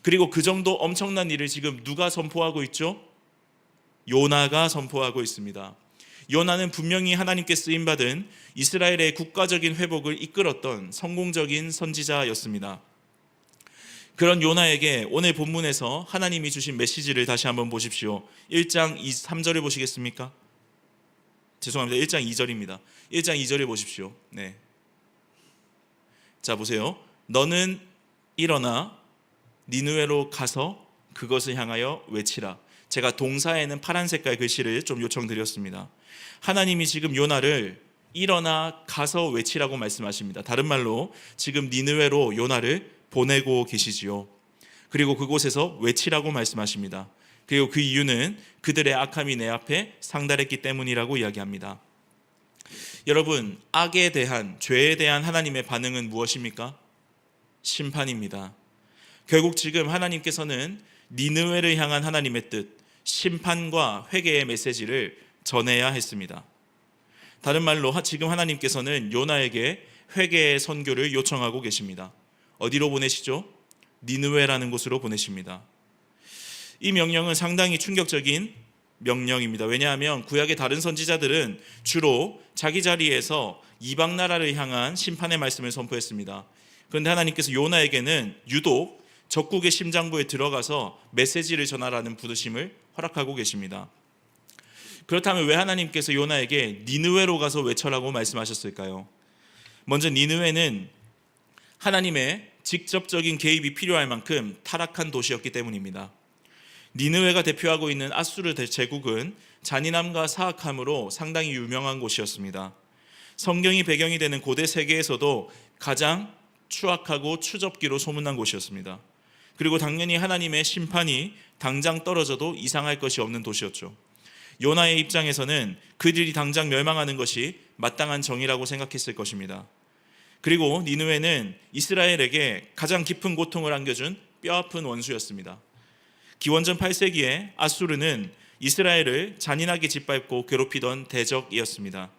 그리고 그 정도 엄청난 일을 지금 누가 선포하고 있죠? 요나가 선포하고 있습니다. 요나는 분명히 하나님께 쓰임받은 이스라엘의 국가적인 회복을 이끌었던 성공적인 선지자였습니다. 그런 요나에게 오늘 본문에서 하나님이 주신 메시지를 다시 한번 보십시오. 1장 3절을 보시겠습니까? 죄송합니다. 1장 2절입니다. 1장 2절을 보십시오. 네. 자, 보세요. 너는 일어나 니느웨로 가서 그것을 향하여 외치라. 제가 동사에는 파란 색깔 글씨를 좀 요청드렸습니다. 하나님이 지금 요나를 일어나 가서 외치라고 말씀하십니다. 다른 말로 지금 니느웨로 요나를 보내고 계시지요. 그리고 그곳에서 외치라고 말씀하십니다. 그리고 그 이유는 그들의 악함이 내 앞에 상달했기 때문이라고 이야기합니다. 여러분, 악에 대한, 죄에 대한 하나님의 반응은 무엇입니까? 심판입니다. 결국 지금 하나님께서는 니느웨를 향한 하나님의 뜻, 심판과 회개의 메시지를 전해야 했습니다. 다른 말로 지금 하나님께서는 요나에게 회개의 선교를 요청하고 계십니다. 어디로 보내시죠? 니느웨라는 곳으로 보내십니다. 이 명령은 상당히 충격적인 명령입니다. 왜냐하면 구약의 다른 선지자들은 주로 자기 자리에서 이방 나라를 향한 심판의 말씀을 선포했습니다. 그런데 하나님께서 요나에게는 유독 적국의 심장부에 들어가서 메시지를 전하라는 부르심을 허락하고 계십니다. 그렇다면 왜 하나님께서 요나에게 니느웨로 가서 외쳐라고 말씀하셨을까요? 먼저 니느웨는 하나님의 직접적인 개입이 필요할 만큼 타락한 도시였기 때문입니다. 니느웨가 대표하고 있는 아수르 제국은 잔인함과 사악함으로 상당히 유명한 곳이었습니다. 성경이 배경이 되는 고대 세계에서도 가장 추악하고 추접기로 소문난 곳이었습니다. 그리고 당연히 하나님의 심판이 당장 떨어져도 이상할 것이 없는 도시였죠. 요나의 입장에서는 그들이 당장 멸망하는 것이 마땅한 정의라고 생각했을 것입니다. 그리고 니느웨는 이스라엘에게 가장 깊은 고통을 안겨준 뼈아픈 원수였습니다. 기원전 8세기에 아수르는 이스라엘을 잔인하게 짓밟고 괴롭히던 대적이었습니다.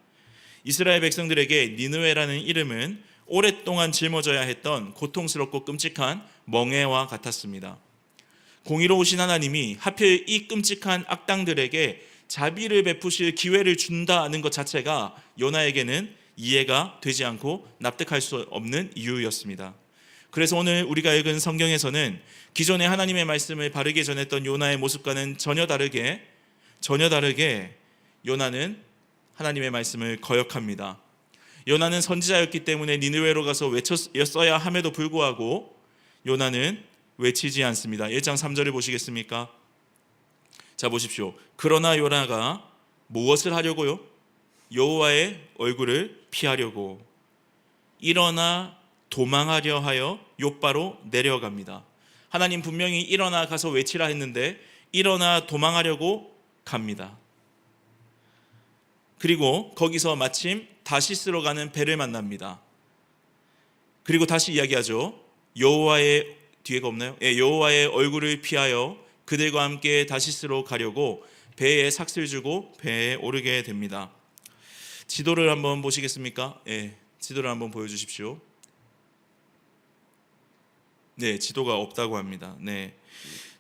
이스라엘 백성들에게 니느웨라는 이름은 오랫동안 짊어져야 했던 고통스럽고 끔찍한 멍에와 같았습니다. 공의로우신 하나님이 하필 이 끔찍한 악당들에게 자비를 베푸실 기회를 준다는 것 자체가 요나에게는 이해가 되지 않고 납득할 수 없는 이유였습니다. 그래서 오늘 우리가 읽은 성경에서는 기존의 하나님의 말씀을 바르게 전했던 요나의 모습과는 전혀 다르게 요나는 하나님의 말씀을 거역합니다. 요나는 선지자였기 때문에 니느웨로 가서 외쳤어야 함에도 불구하고 요나는 외치지 않습니다. 1장 3절을 보시겠습니까? 자, 보십시오. 그러나 요나가 무엇을 하려고요? 여호와의 얼굴을 피하려고 일어나 도망하려 하여 욥바로 내려갑니다. 하나님 분명히 일어나 가서 외치라 했는데 일어나 도망하려고 갑니다. 그리고 거기서 마침 다시스로 가는 배를 만납니다. 그리고 다시 이야기하죠. 여호와의 뒤에가 없나요? 여호와의 얼굴을 피하여 그들과 함께 다시스로 가려고 배에 삭슬 주고 배에 오르게 됩니다. 지도를 한번 보시겠습니까? 지도를 한번 보여주십시오. 네, 지도가 없다고 합니다. 네,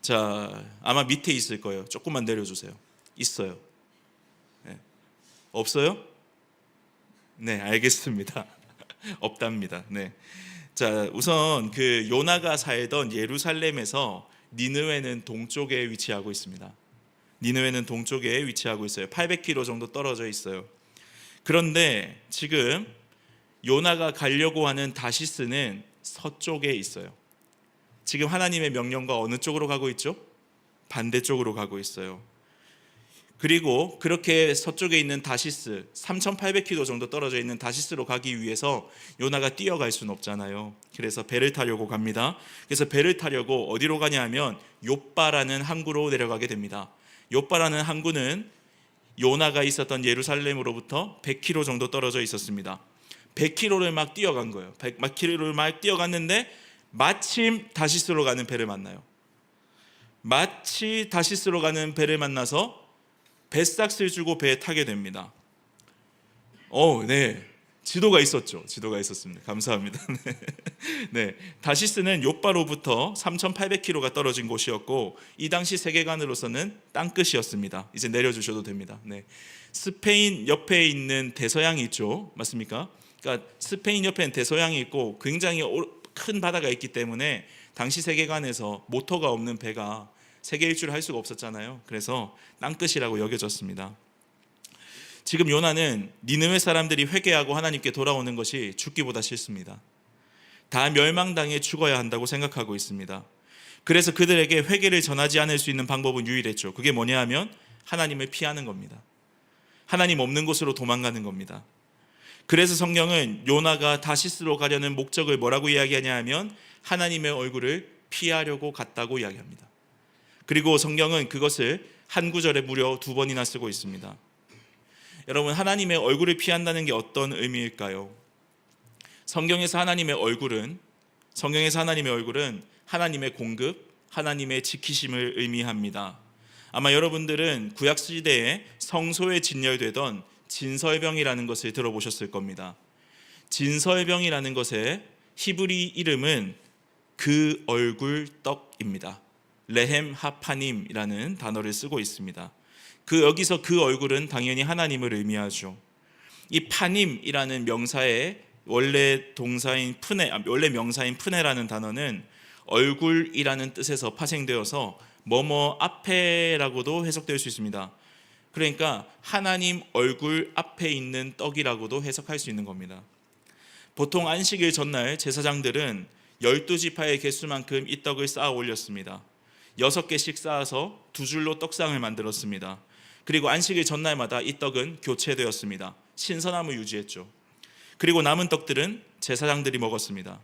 자 아마 밑에 있을 거예요. 조금만 내려주세요. 있어요. 네. 없어요? 네, 알겠습니다. 없답니다. 네. 자, 우선 그 요나가 살던 예루살렘에서 니느웨는 동쪽에 위치하고 있습니다. 니느웨는 동쪽에 위치하고 있어요. 800km 정도 떨어져 있어요. 그런데 지금 요나가 가려고 하는 다시스는 서쪽에 있어요. 지금 하나님의 명령과 어느 쪽으로 가고 있죠? 반대쪽으로 가고 있어요. 그리고 그렇게 서쪽에 있는 다시스 3800km 정도 떨어져 있는 다시스로 가기 위해서 요나가 뛰어갈 수는 없잖아요. 그래서 배를 타려고 갑니다. 그래서 배를 타려고 어디로 가냐 하면 욥바라는 항구로 내려가게 됩니다. 욥바라는 항구는 요나가 있었던 예루살렘으로부터 100km 정도 떨어져 있었습니다. 100km를 막 뛰어간 거예요. 100km를 막 뛰어갔는데 마침 다시스로 가는 배를 만나요. 마치 다시스로 가는 배를 만나서 뱃삭스를 주고 배에 타게 됩니다. 네, 지도가 있었죠. 지도가 있었습니다. 감사합니다. 네, 다시스는 욥바로부터 3,800km가 떨어진 곳이었고 이 당시 세계관으로서는 땅끝이었습니다. 이제 내려주셔도 됩니다. 네, 스페인 옆에 있는 대서양이 있죠, 맞습니까? 그러니까 스페인 옆에는 대서양이 있고 굉장히 큰 바다가 있기 때문에 당시 세계관에서 모터가 없는 배가 세계 일주를 할 수가 없었잖아요. 그래서 땅끝이라고 여겨졌습니다. 지금 요나는 니느웨 사람들이 회개하고 하나님께 돌아오는 것이 죽기보다 싫습니다. 다 멸망당해 죽어야 한다고 생각하고 있습니다. 그래서 그들에게 회개를 전하지 않을 수 있는 방법은 유일했죠. 그게 뭐냐 하면 하나님을 피하는 겁니다. 하나님 없는 곳으로 도망가는 겁니다. 그래서 성경은 요나가 다시스로 가려는 목적을 뭐라고 이야기하냐 하면 하나님의 얼굴을 피하려고 갔다고 이야기합니다. 그리고 성경은 그것을 한 구절에 무려 2번이나 쓰고 있습니다. 여러분, 하나님의 얼굴을 피한다는 게 어떤 의미일까요? 성경에서 하나님의 얼굴은 하나님의 공급, 하나님의 지키심을 의미합니다. 아마 여러분들은 구약 시대에 성소에 진열되던 진설병이라는 것을 들어보셨을 겁니다. 진설병이라는 것의 히브리 이름은 그 얼굴 떡입니다. 레헴 하파님이라는 단어를 쓰고 있습니다. 여기서 그 얼굴은 당연히 하나님을 의미하죠. 이 파님이라는 명사의 원래 명사인 푸네라는 단어는 얼굴이라는 뜻에서 파생되어서 뭐뭐 앞에라고도 해석될 수 있습니다. 그러니까 하나님 얼굴 앞에 있는 떡이라고도 해석할 수 있는 겁니다. 보통 안식일 전날 제사장들은 12지파의 개수만큼 이 떡을 쌓아 올렸습니다. 6개씩 쌓아서 2줄로 떡상을 만들었습니다. 그리고 안식일 전날마다 이 떡은 교체되었습니다. 신선함을 유지했죠. 그리고 남은 떡들은 제사장들이 먹었습니다.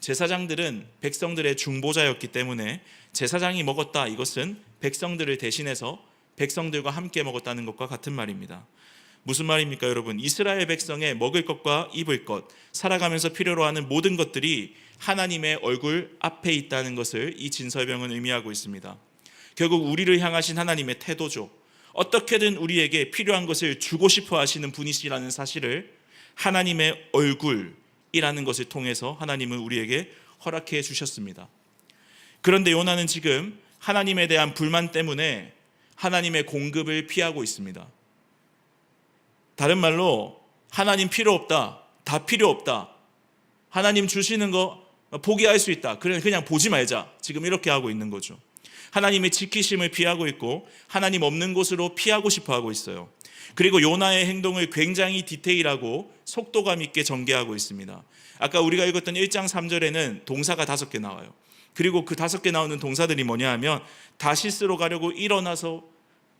제사장들은 백성들의 중보자였기 때문에 제사장이 먹었다, 이것은 백성들을 대신해서 백성들과 함께 먹었다는 것과 같은 말입니다. 무슨 말입니까, 여러분? 이스라엘 백성의 먹을 것과 입을 것, 살아가면서 필요로 하는 모든 것들이 하나님의 얼굴 앞에 있다는 것을 이 진설병은 의미하고 있습니다. 결국 우리를 향하신 하나님의 태도죠. 어떻게든 우리에게 필요한 것을 주고 싶어 하시는 분이시라는 사실을 하나님의 얼굴이라는 것을 통해서 하나님은 우리에게 허락해 주셨습니다. 그런데 요나는 지금 하나님에 대한 불만 때문에 하나님의 공급을 피하고 있습니다. 다른 말로 하나님 필요 없다, 다 필요 없다, 하나님 주시는 거 포기할 수 있다, 그냥 보지 말자, 지금 이렇게 하고 있는 거죠. 하나님의 지키심을 피하고 있고 하나님 없는 곳으로 피하고 싶어 하고 있어요. 그리고 요나의 행동을 굉장히 디테일하고 속도감 있게 전개하고 있습니다. 아까 우리가 읽었던 1장 3절에는 동사가 5개 나와요. 그리고 그 5개 나오는 동사들이 뭐냐 하면 다시스로 가려고 일어나서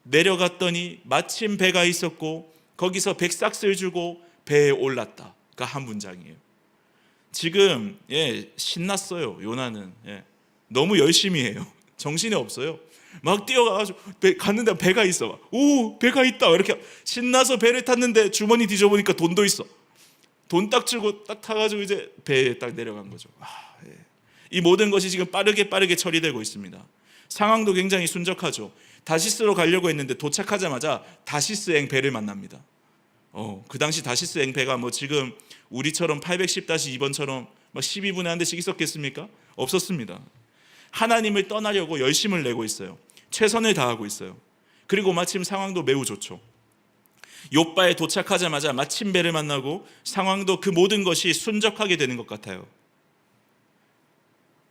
내려갔더니 마침 배가 있었고 거기서 백삭스를 주고 배에 올랐다가 한 문장이에요. 지금 신났어요. 요나는 너무 열심히 해요. 정신이 없어요. 막 뛰어가가지고 갔는데 배가 있어. 오, 배가 있다. 이렇게 신나서 배를 탔는데 주머니 뒤져보니까 돈도 있어. 돈 딱 주고 딱 타가지고 이제 배에 딱 내려간 거죠. 이 모든 것이 지금 빠르게 처리되고 있습니다. 상황도 굉장히 순적하죠. 다시스로 가려고 했는데 도착하자마자 다시스행 배를 만납니다. 그 당시 다시스행 배가 뭐 지금 우리처럼 810-2번처럼 막 12분에 한 대씩 있었겠습니까? 없었습니다. 하나님을 떠나려고 열심을 내고 있어요. 최선을 다하고 있어요. 그리고 마침 상황도 매우 좋죠. 욥바에 도착하자마자 마침 배를 만나고 상황도 그 모든 것이 순적하게 되는 것 같아요.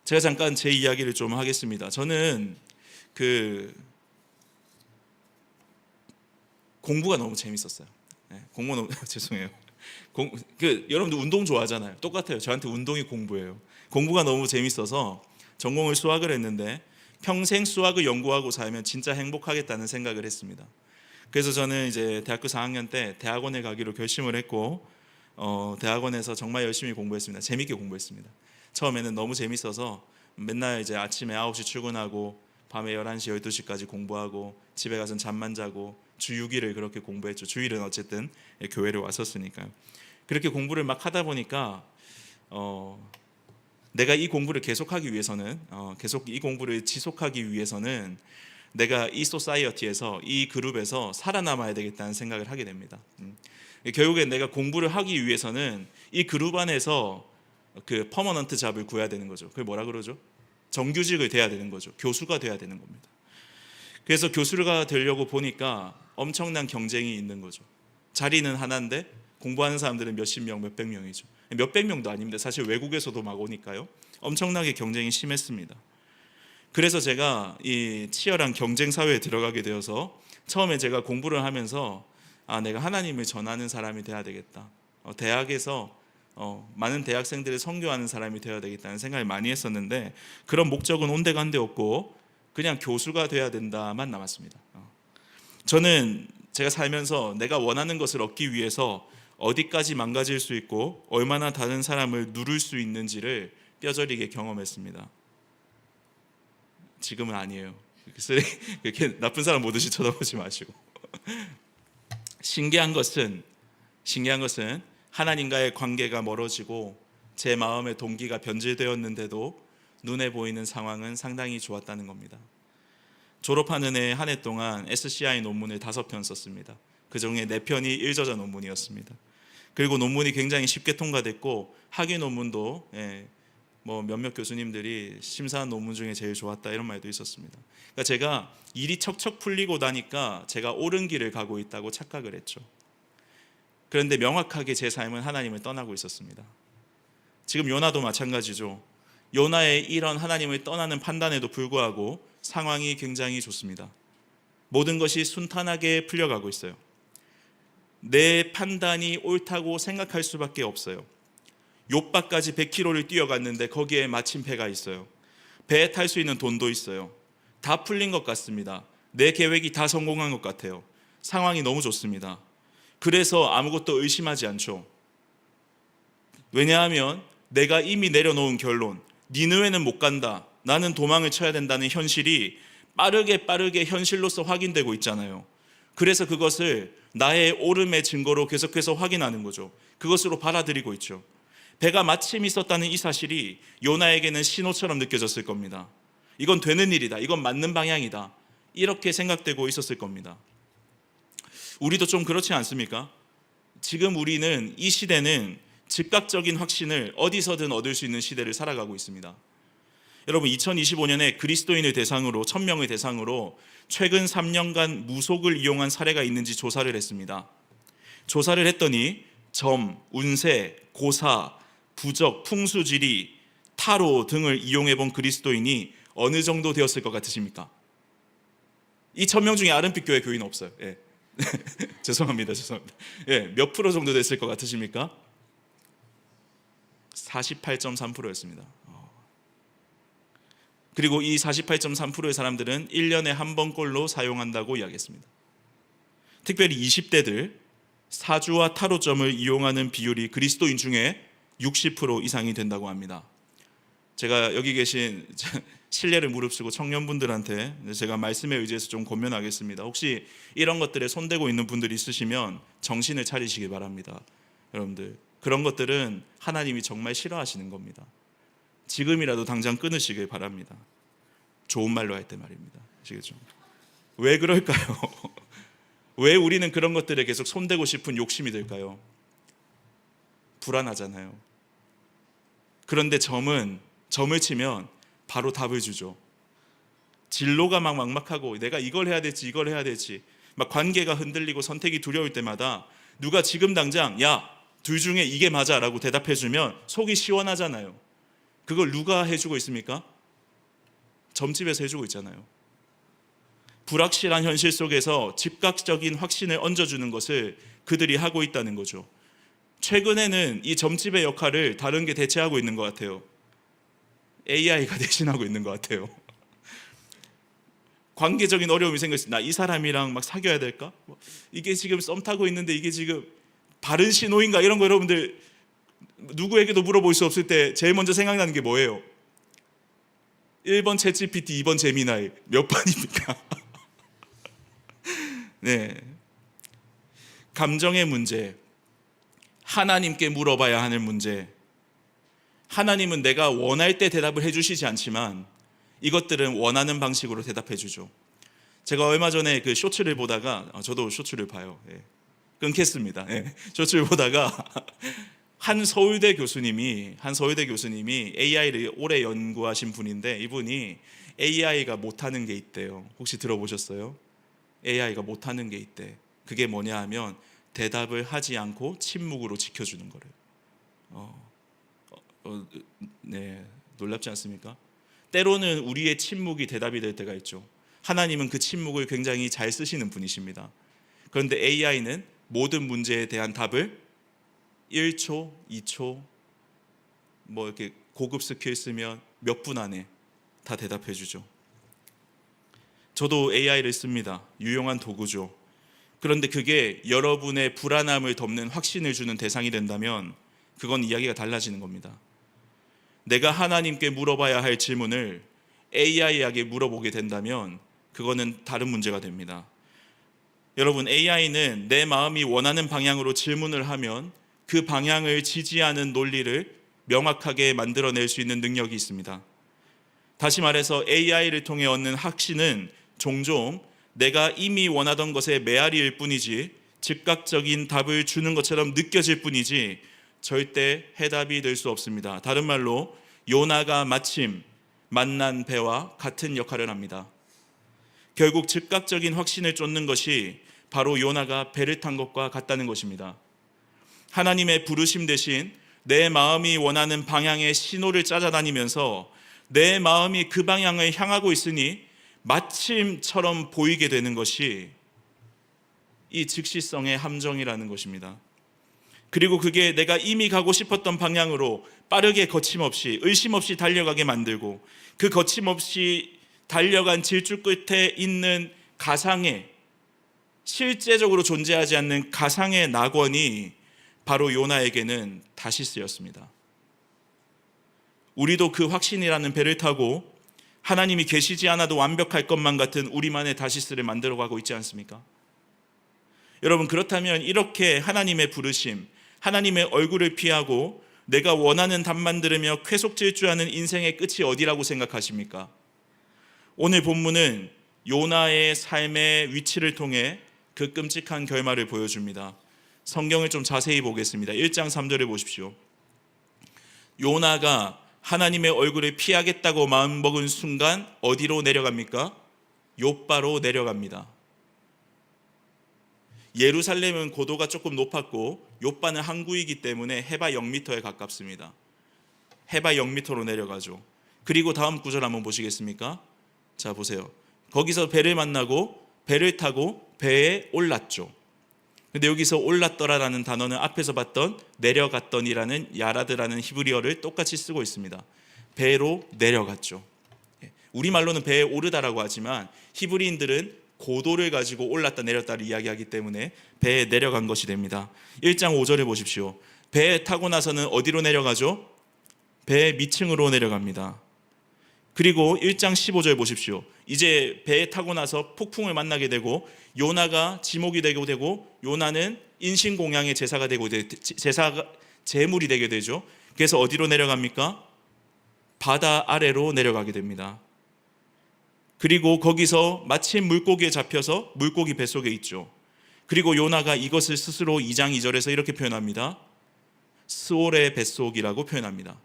제가 잠깐 제 이야기를 좀 하겠습니다. 저는 공부가 너무 재밌었어요. 공부 너무 죄송해요. 여러분들 운동 좋아하잖아요. 똑같아요. 저한테 운동이 공부예요. 공부가 너무 재밌어서 전공을 수학을 했는데 평생 수학을 연구하고 살면 진짜 행복하겠다는 생각을 했습니다. 그래서 저는 이제 대학교 4학년 때 대학원에 가기로 결심을 했고 대학원에서 정말 열심히 공부했습니다. 재밌게 공부했습니다. 처음에는 너무 재밌어서 맨날 이제 아침에 9시 출근하고 밤에 11시, 12시까지 공부하고 집에 가서는 잠만 자고 주 6일을 그렇게 공부했죠. 주일은 어쨌든 교회를 왔었으니까요. 그렇게 공부를 막 하다 보니까 내가 이 공부를 계속하기 위해서는 계속 이 공부를 지속하기 위해서는 내가 이 소사이어티에서 이 그룹에서 살아남아야 되겠다는 생각을 하게 됩니다. 결국엔 내가 공부를 하기 위해서는 이 그룹 안에서 그 퍼머넌트 잡을 구해야 되는 거죠. 그걸 뭐라 그러죠? 정규직을 돼야 되는 거죠. 교수가 돼야 되는 겁니다. 그래서 교수가 되려고 보니까 엄청난 경쟁이 있는 거죠. 자리는 하나인데 공부하는 사람들은 몇십 명, 몇백 명이죠. 몇백 명도 아닙니다. 사실 외국에서도 막 오니까요. 엄청나게 경쟁이 심했습니다. 그래서 제가 이 치열한 경쟁 사회에 들어가게 되어서 처음에 제가 공부를 하면서 내가 하나님을 전하는 사람이 돼야 되겠다. 대학에서 많은 대학생들을 선교하는 사람이 되어야 되겠다는 생각을 많이 했었는데 그런 목적은 온데간데 없고 그냥 교수가 돼야 된다만 남았습니다. 저는 제가 살면서 내가 원하는 것을 얻기 위해서 어디까지 망가질 수 있고 얼마나 다른 사람을 누를 수 있는지를 뼈저리게 경험했습니다. 지금은 아니에요. 그렇게 나쁜 사람 보듯이 쳐다보지 마시고 신기한 것은 하나님과의 관계가 멀어지고 제 마음의 동기가 변질되었는데도 눈에 보이는 상황은 상당히 좋았다는 겁니다. 졸업하는 해 한 해 동안 SCI 논문을 5편 썼습니다. 그중에 4편이 1저자 논문이었습니다. 그리고 논문이 굉장히 쉽게 통과됐고 학위 논문도 뭐 몇몇 교수님들이 심사한 논문 중에 제일 좋았다 이런 말도 있었습니다. 그러니까 제가 일이 척척 풀리고 나니까 제가 옳은 길을 가고 있다고 착각을 했죠. 그런데 명확하게 제 삶은 하나님을 떠나고 있었습니다. 지금 요나도 마찬가지죠. 요나의 이런 하나님을 떠나는 판단에도 불구하고 상황이 굉장히 좋습니다. 모든 것이 순탄하게 풀려가고 있어요. 내 판단이 옳다고 생각할 수밖에 없어요. 욥바까지 100km를 뛰어갔는데 거기에 마침 배가 있어요. 배에 탈 수 있는 돈도 있어요. 다 풀린 것 같습니다. 내 계획이 다 성공한 것 같아요. 상황이 너무 좋습니다. 그래서 아무것도 의심하지 않죠. 왜냐하면 내가 이미 내려놓은 결론, 니느웨는 못 간다, 나는 도망을 쳐야 된다는 현실이 빠르게 현실로서 확인되고 있잖아요. 그래서 그것을 나의 옳음의 증거로 계속해서 확인하는 거죠. 그것으로 받아들이고 있죠. 배가 마침 있었다는 이 사실이 요나에게는 신호처럼 느껴졌을 겁니다. 이건 되는 일이다. 이건 맞는 방향이다. 이렇게 생각되고 있었을 겁니다. 우리도 좀 그렇지 않습니까? 지금 우리는 이 시대는 즉각적인 확신을 어디서든 얻을 수 있는 시대를 살아가고 있습니다. 여러분 2025년에 그리스도인을 대상으로 1000명을 대상으로 최근 3년간 무속을 이용한 사례가 있는지 조사를 했습니다. 조사를 했더니 점, 운세, 고사, 부적, 풍수지리, 타로 등을 이용해본 그리스도인이 어느 정도 되었을 것 같으십니까? 이 1000명 중에 아름빛 교회 교인 없어요. 죄송합니다. 몇 프로 정도 됐을 것 같으십니까? 48.3%였습니다. 그리고 이 48.3%의 사람들은 1년에 한 번꼴로 사용한다고 이야기했습니다. 특별히 20대들 사주와 타로점을 이용하는 비율이 그리스도인 중에 60% 이상이 된다고 합니다. 제가 여기 계신 신뢰를 무릅쓰고 청년분들한테 제가 말씀에 의지해서 좀 권면하겠습니다. 혹시 이런 것들에 손대고 있는 분들이 있으시면 정신을 차리시기 바랍니다. 여러분들, 그런 것들은 하나님이 정말 싫어하시는 겁니다. 지금이라도 당장 끊으시길 바랍니다. 좋은 말로 할 때 말입니다. 아시겠죠? 왜 그럴까요? 왜 우리는 그런 것들에 계속 손대고 싶은 욕심이 들까요? 불안하잖아요. 그런데 점을 치면 바로 답을 주죠. 진로가 막 막막하고 내가 이걸 해야 될지 이걸 해야 될지 막 관계가 흔들리고 선택이 두려울 때마다 누가 지금 당장 야, 둘 중에 이게 맞아 라고 대답해 주면 속이 시원하잖아요. 그걸 누가 해주고 있습니까? 점집에서 해주고 있잖아요. 불확실한 현실 속에서 즉각적인 확신을 얹어주는 것을 그들이 하고 있다는 거죠. 최근에는 이 점집의 역할을 다른 게 대체하고 있는 것 같아요. AI가 대신하고 있는 것 같아요. 관계적인 어려움이 생겼을 때 나 이 사람이랑 막 사귀어야 될까? 이게 지금 썸 타고 있는데 이게 지금 바른 신호인가? 이런 거 여러분들 누구에게도 물어볼 수 없을 때 제일 먼저 생각나는 게 뭐예요? 1번 챗GPT, 2번 제미나이. 몇 번입니까? 네. 감정의 문제, 하나님께 물어봐야 하는 문제. 하나님은 내가 원할 때 대답을 해주시지 않지만 이것들은 원하는 방식으로 대답해 주죠. 제가 얼마 전에 그 쇼츠를 보다가 저도 쇼츠를 봐요. 예. 끊겠습니다. 예. 쇼츠를 보다가 한 서울대 교수님이 AI를 오래 연구하신 분인데 이분이 AI가 못하는 게 있대요. 혹시 들어보셨어요? AI가 못하는 게 있대. 그게 뭐냐 하면 대답을 하지 않고 침묵으로 지켜주는 거래요. 네, 놀랍지 않습니까? 때로는 우리의 침묵이 대답이 될 때가 있죠. 하나님은 그 침묵을 굉장히 잘 쓰시는 분이십니다. 그런데 AI는 모든 문제에 대한 답을 1초, 2초, 뭐 이렇게 고급 스킬 쓰면 몇 분 안에 다 대답해 주죠. 저도 AI를 씁니다. 유용한 도구죠. 그런데 그게 여러분의 불안함을 덮는 확신을 주는 대상이 된다면 그건 이야기가 달라지는 겁니다. 내가 하나님께 물어봐야 할 질문을 AI에게 물어보게 된다면 그거는 다른 문제가 됩니다. 여러분, AI는 내 마음이 원하는 방향으로 질문을 하면 그 방향을 지지하는 논리를 명확하게 만들어낼 수 있는 능력이 있습니다. 다시 말해서 AI를 통해 얻는 확신은 종종 내가 이미 원하던 것에 메아리일 뿐이지 즉각적인 답을 주는 것처럼 느껴질 뿐이지 절대 해답이 될 수 없습니다. 다른 말로 요나가 마침 만난 배와 같은 역할을 합니다. 결국 즉각적인 확신을 쫓는 것이 바로 요나가 배를 탄 것과 같다는 것입니다. 하나님의 부르심 대신 내 마음이 원하는 방향의 신호를 찾아다니면서 내 마음이 그 방향을 향하고 있으니 마침처럼 보이게 되는 것이 이 즉시성의 함정이라는 것입니다. 그리고 그게 내가 이미 가고 싶었던 방향으로 빠르게 거침없이 의심 없이 달려가게 만들고 그 거침없이 달려간 질주 끝에 있는 가상의 실제적으로 존재하지 않는 가상의 낙원이 바로 요나에게는 다시스였습니다. 우리도 그 확신이라는 배를 타고 하나님이 계시지 않아도 완벽할 것만 같은 우리만의 다시스를 만들어가고 있지 않습니까? 여러분, 그렇다면 이렇게 하나님의 부르심, 하나님의 얼굴을 피하고 내가 원하는 답만 들으며 쾌속 질주하는 인생의 끝이 어디라고 생각하십니까? 오늘 본문은 요나의 삶의 위치를 통해 그 끔찍한 결말을 보여줍니다. 성경을 좀 자세히 보겠습니다. 1장 3절을 보십시오. 요나가 하나님의 얼굴을 피하겠다고 마음먹은 순간 어디로 내려갑니까? 욥바로 내려갑니다. 예루살렘은 고도가 조금 높았고 욥바는 항구이기 때문에 해발 0m에 가깝습니다. 해발 0m로 내려가죠. 그리고 다음 구절 한번 보시겠습니까? 자, 보세요. 거기서 배를 만나고 배를 타고 배에 올랐죠. 근데 여기서 올랐더라라는 단어는 앞에서 봤던 내려갔더니라는 야라드라는 히브리어를 똑같이 쓰고 있습니다. 배로 내려갔죠. 우리말로는 배에 오르다라고 하지만 히브리인들은 고도를 가지고 올랐다 내렸다를 이야기하기 때문에 배에 내려간 것이 됩니다. 1장 5절에 보십시오. 배에 타고 나서는 어디로 내려가죠? 배의 밑층으로 내려갑니다. 그리고 1장 15절 보십시오. 이제 배에 타고 나서 폭풍을 만나게 되고 요나가 지목이 되고 요나는 인신공양의 제물이 되게 되죠. 그래서 어디로 내려갑니까? 바다 아래로 내려가게 됩니다. 그리고 거기서 마침 물고기에 잡혀서 물고기 뱃속에 있죠. 그리고 요나가 이것을 스스로 2장 2절에서 이렇게 표현합니다. 스올의 뱃속이라고 표현합니다.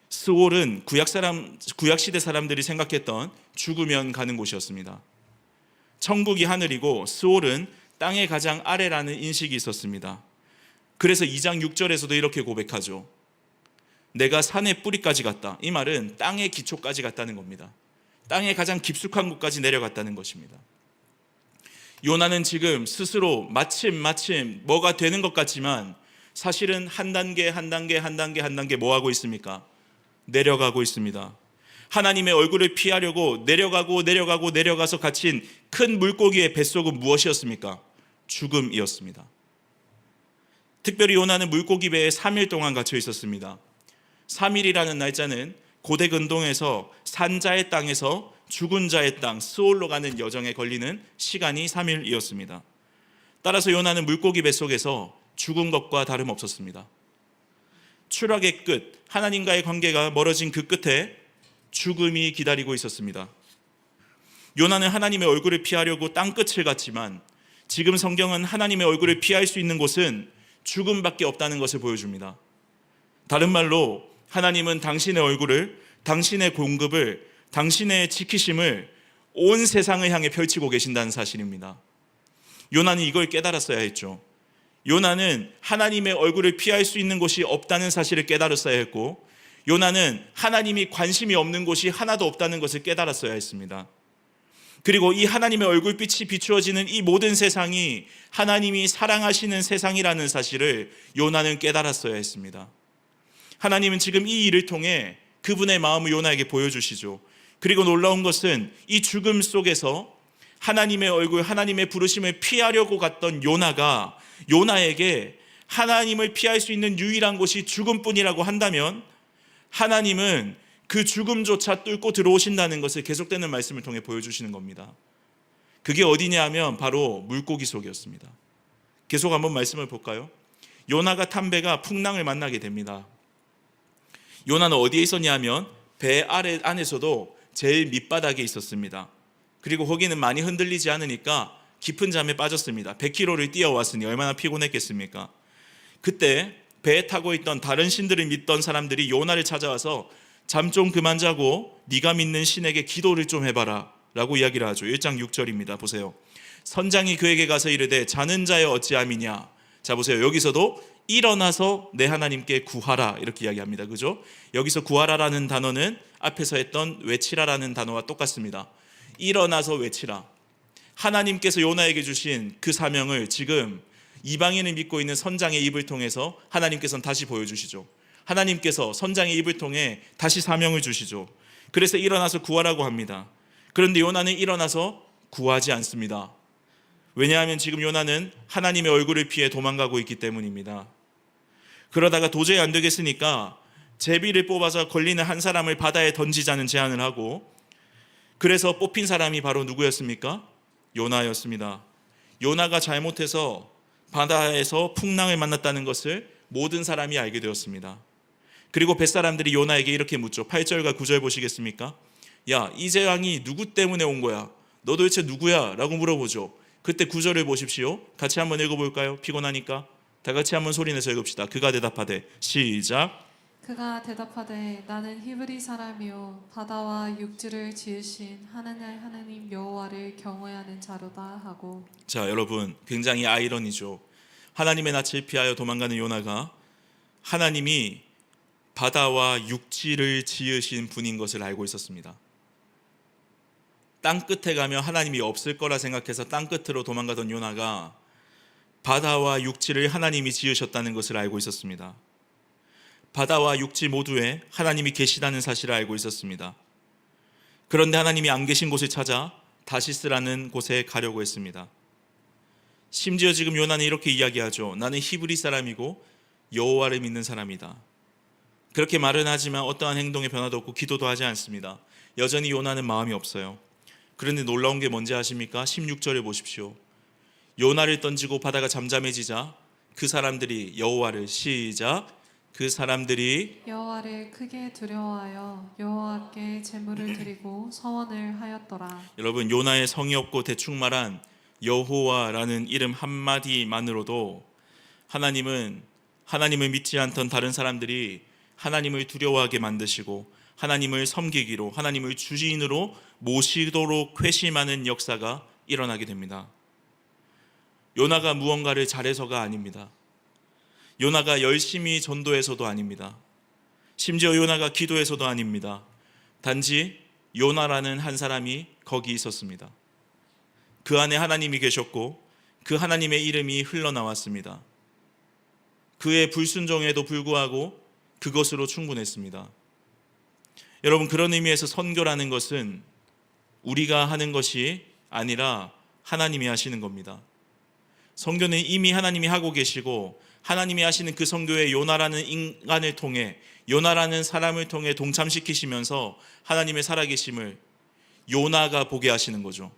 스올은 구약시대 사람들이 생각했던 죽으면 가는 곳이었습니다. 천국이 하늘이고 스올은 땅의 가장 아래라는 인식이 있었습니다. 그래서 2장 6절에서도 이렇게 고백하죠. 내가 산의 뿌리까지 갔다. 이 말은 땅의 기초까지 갔다는 겁니다. 땅의 가장 깊숙한 곳까지 내려갔다는 것입니다. 요나는 지금 스스로 마침 뭐가 되는 것 같지만 사실은 한 단계 뭐 하고 있습니까? 내려가고 있습니다. 하나님의 얼굴을 피하려고 내려가서 갇힌 큰 물고기의 뱃속은 무엇이었습니까? 죽음이었습니다. 특별히 요나는 물고기 배에 3일 동안 갇혀 있었습니다. 3일이라는 날짜는 고대 근동에서 산자의 땅에서 죽은 자의 땅 스올로 가는 여정에 걸리는 시간이 3일이었습니다. 따라서 요나는 물고기 뱃속에서 죽은 것과 다름없었습니다. 추락의 끝, 하나님과의 관계가 멀어진 그 끝에 죽음이 기다리고 있었습니다. 요나는 하나님의 얼굴을 피하려고 땅끝을 갔지만 지금 성경은 하나님의 얼굴을 피할 수 있는 곳은 죽음밖에 없다는 것을 보여줍니다. 다른 말로 하나님은 당신의 얼굴을, 당신의 공급을, 당신의 지키심을 온 세상을 향해 펼치고 계신다는 사실입니다. 요나는 이걸 깨달았어야 했죠. 요나는 하나님의 얼굴을 피할 수 있는 곳이 없다는 사실을 깨달았어야 했고, 요나는 하나님이 관심이 없는 곳이 하나도 없다는 것을 깨달았어야 했습니다. 그리고 이 하나님의 얼굴빛이 비추어지는 이 모든 세상이 하나님이 사랑하시는 세상이라는 사실을 요나는 깨달았어야 했습니다. 하나님은 지금 이 일을 통해 그분의 마음을 요나에게 보여주시죠. 그리고 놀라운 것은 이 죽음 속에서 하나님의 얼굴, 하나님의 부르심을 피하려고 갔던 요나가 요나에게 하나님을 피할 수 있는 유일한 곳이 죽음뿐이라고 한다면 하나님은 그 죽음조차 뚫고 들어오신다는 것을 계속되는 말씀을 통해 보여주시는 겁니다. 그게 어디냐 하면 바로 물고기 속이었습니다. 계속 한번 말씀을 볼까요? 요나가 탄 배가 풍랑을 만나게 됩니다. 요나는 어디에 있었냐 하면 배 안에서도 제일 밑바닥에 있었습니다. 그리고 거기는 많이 흔들리지 않으니까 깊은 잠에 빠졌습니다. 100km를 뛰어왔으니 얼마나 피곤했겠습니까? 그때 배에 타고 있던 다른 신들을 믿던 사람들이 요나를 찾아와서 잠 좀 그만 자고 네가 믿는 신에게 기도를 좀 해봐라 라고 이야기를 하죠. 1장 6절입니다. 보세요. 선장이 그에게 가서 이르되 자는 자여 어찌함이냐. 자 보세요. 여기서도 일어나서 내 하나님께 구하라 이렇게 이야기합니다. 그죠? 여기서 구하라라는 단어는 앞에서 했던 외치라라는 단어와 똑같습니다. 일어나서 외치라. 하나님께서 요나에게 주신 그 사명을 지금 이방인을 믿고 있는 선장의 입을 통해서 하나님께서는 다시 보여주시죠. 하나님께서 선장의 입을 통해 다시 사명을 주시죠. 그래서 일어나서 구하라고 합니다. 그런데 요나는 일어나서 구하지 않습니다. 왜냐하면 지금 요나는 하나님의 얼굴을 피해 도망가고 있기 때문입니다. 그러다가 도저히 안 되겠으니까 제비를 뽑아서 걸리는 한 사람을 바다에 던지자는 제안을 하고, 그래서 뽑힌 사람이 바로 누구였습니까? 요나였습니다. 요나가 잘못해서 바다에서 풍랑을 만났다는 것을 모든 사람이 알게 되었습니다. 그리고 뱃사람들이 요나에게 이렇게 묻죠. 8절과 9절 보시겠습니까? 야, 이 재앙이 누구 때문에 온 거야? 너 도대체 누구야? 라고 물어보죠. 그때 9절을 보십시오. 같이 한번 읽어볼까요? 피곤하니까 다 같이 한번 소리내서 읽읍시다. 그가 대답하되, 시작. 그가 대답하되 나는 히브리 사람이요 바다와 육지를 지으신 하나님 여호와를 경외하는 자로다 하고. 자, 여러분, 굉장히 아이러니죠. 하나님의 낯을 피하여 도망가는 요나가 하나님이 바다와 육지를 지으신 분인 것을 알고 있었습니다. 땅 끝에 가면 하나님이 없을 거라 생각해서 땅 끝으로 도망가던 요나가 바다와 육지를 하나님이 지으셨다는 것을 알고 있었습니다. 바다와 육지 모두에 하나님이 계시다는 사실을 알고 있었습니다. 그런데 하나님이 안 계신 곳을 찾아 다시스라는 곳에 가려고 했습니다. 심지어 지금 요나는 이렇게 이야기하죠. 나는 히브리 사람이고 여호와를 믿는 사람이다. 그렇게 말은 하지만 어떠한 행동의 변화도 없고 기도도 하지 않습니다. 여전히 요나는 마음이 없어요. 그런데 놀라운 게 뭔지 아십니까? 16절을 보십시오. 요나를 던지고 바다가 잠잠해지자 그 사람들이 여호와를 시작 그 사람들이 여호와를 크게 두려워하여 여호와께 제물을 드리고 서원을 하였더라. 여러분 요나의 성의 없고 대충 말한 여호와라는 이름 한마디만으로도 하나님을 믿지 않던 다른 사람들이 하나님을 두려워하게 만드시고 하나님을 섬기기로 하나님을 주인으로 모시도록 회심하는 역사가 일어나게 됩니다. 요나가 무언가를 잘해서가 아닙니다. 요나가 열심히 전도해서도 아닙니다. 심지어 요나가 기도해서도 아닙니다. 단지 요나라는 한 사람이 거기 있었습니다. 그 안에 하나님이 계셨고 그 하나님의 이름이 흘러나왔습니다. 그의 불순종에도 불구하고 그것으로 충분했습니다. 여러분 그런 의미에서 선교라는 것은 우리가 하는 것이 아니라 하나님이 하시는 겁니다. 선교는 이미 하나님이 하고 계시고 하나님이 하시는 그 선교에 요나라는 인간을 통해 요나라는 사람을 통해 동참시키시면서 하나님의 살아계심을 요나가 보게 하시는 거죠.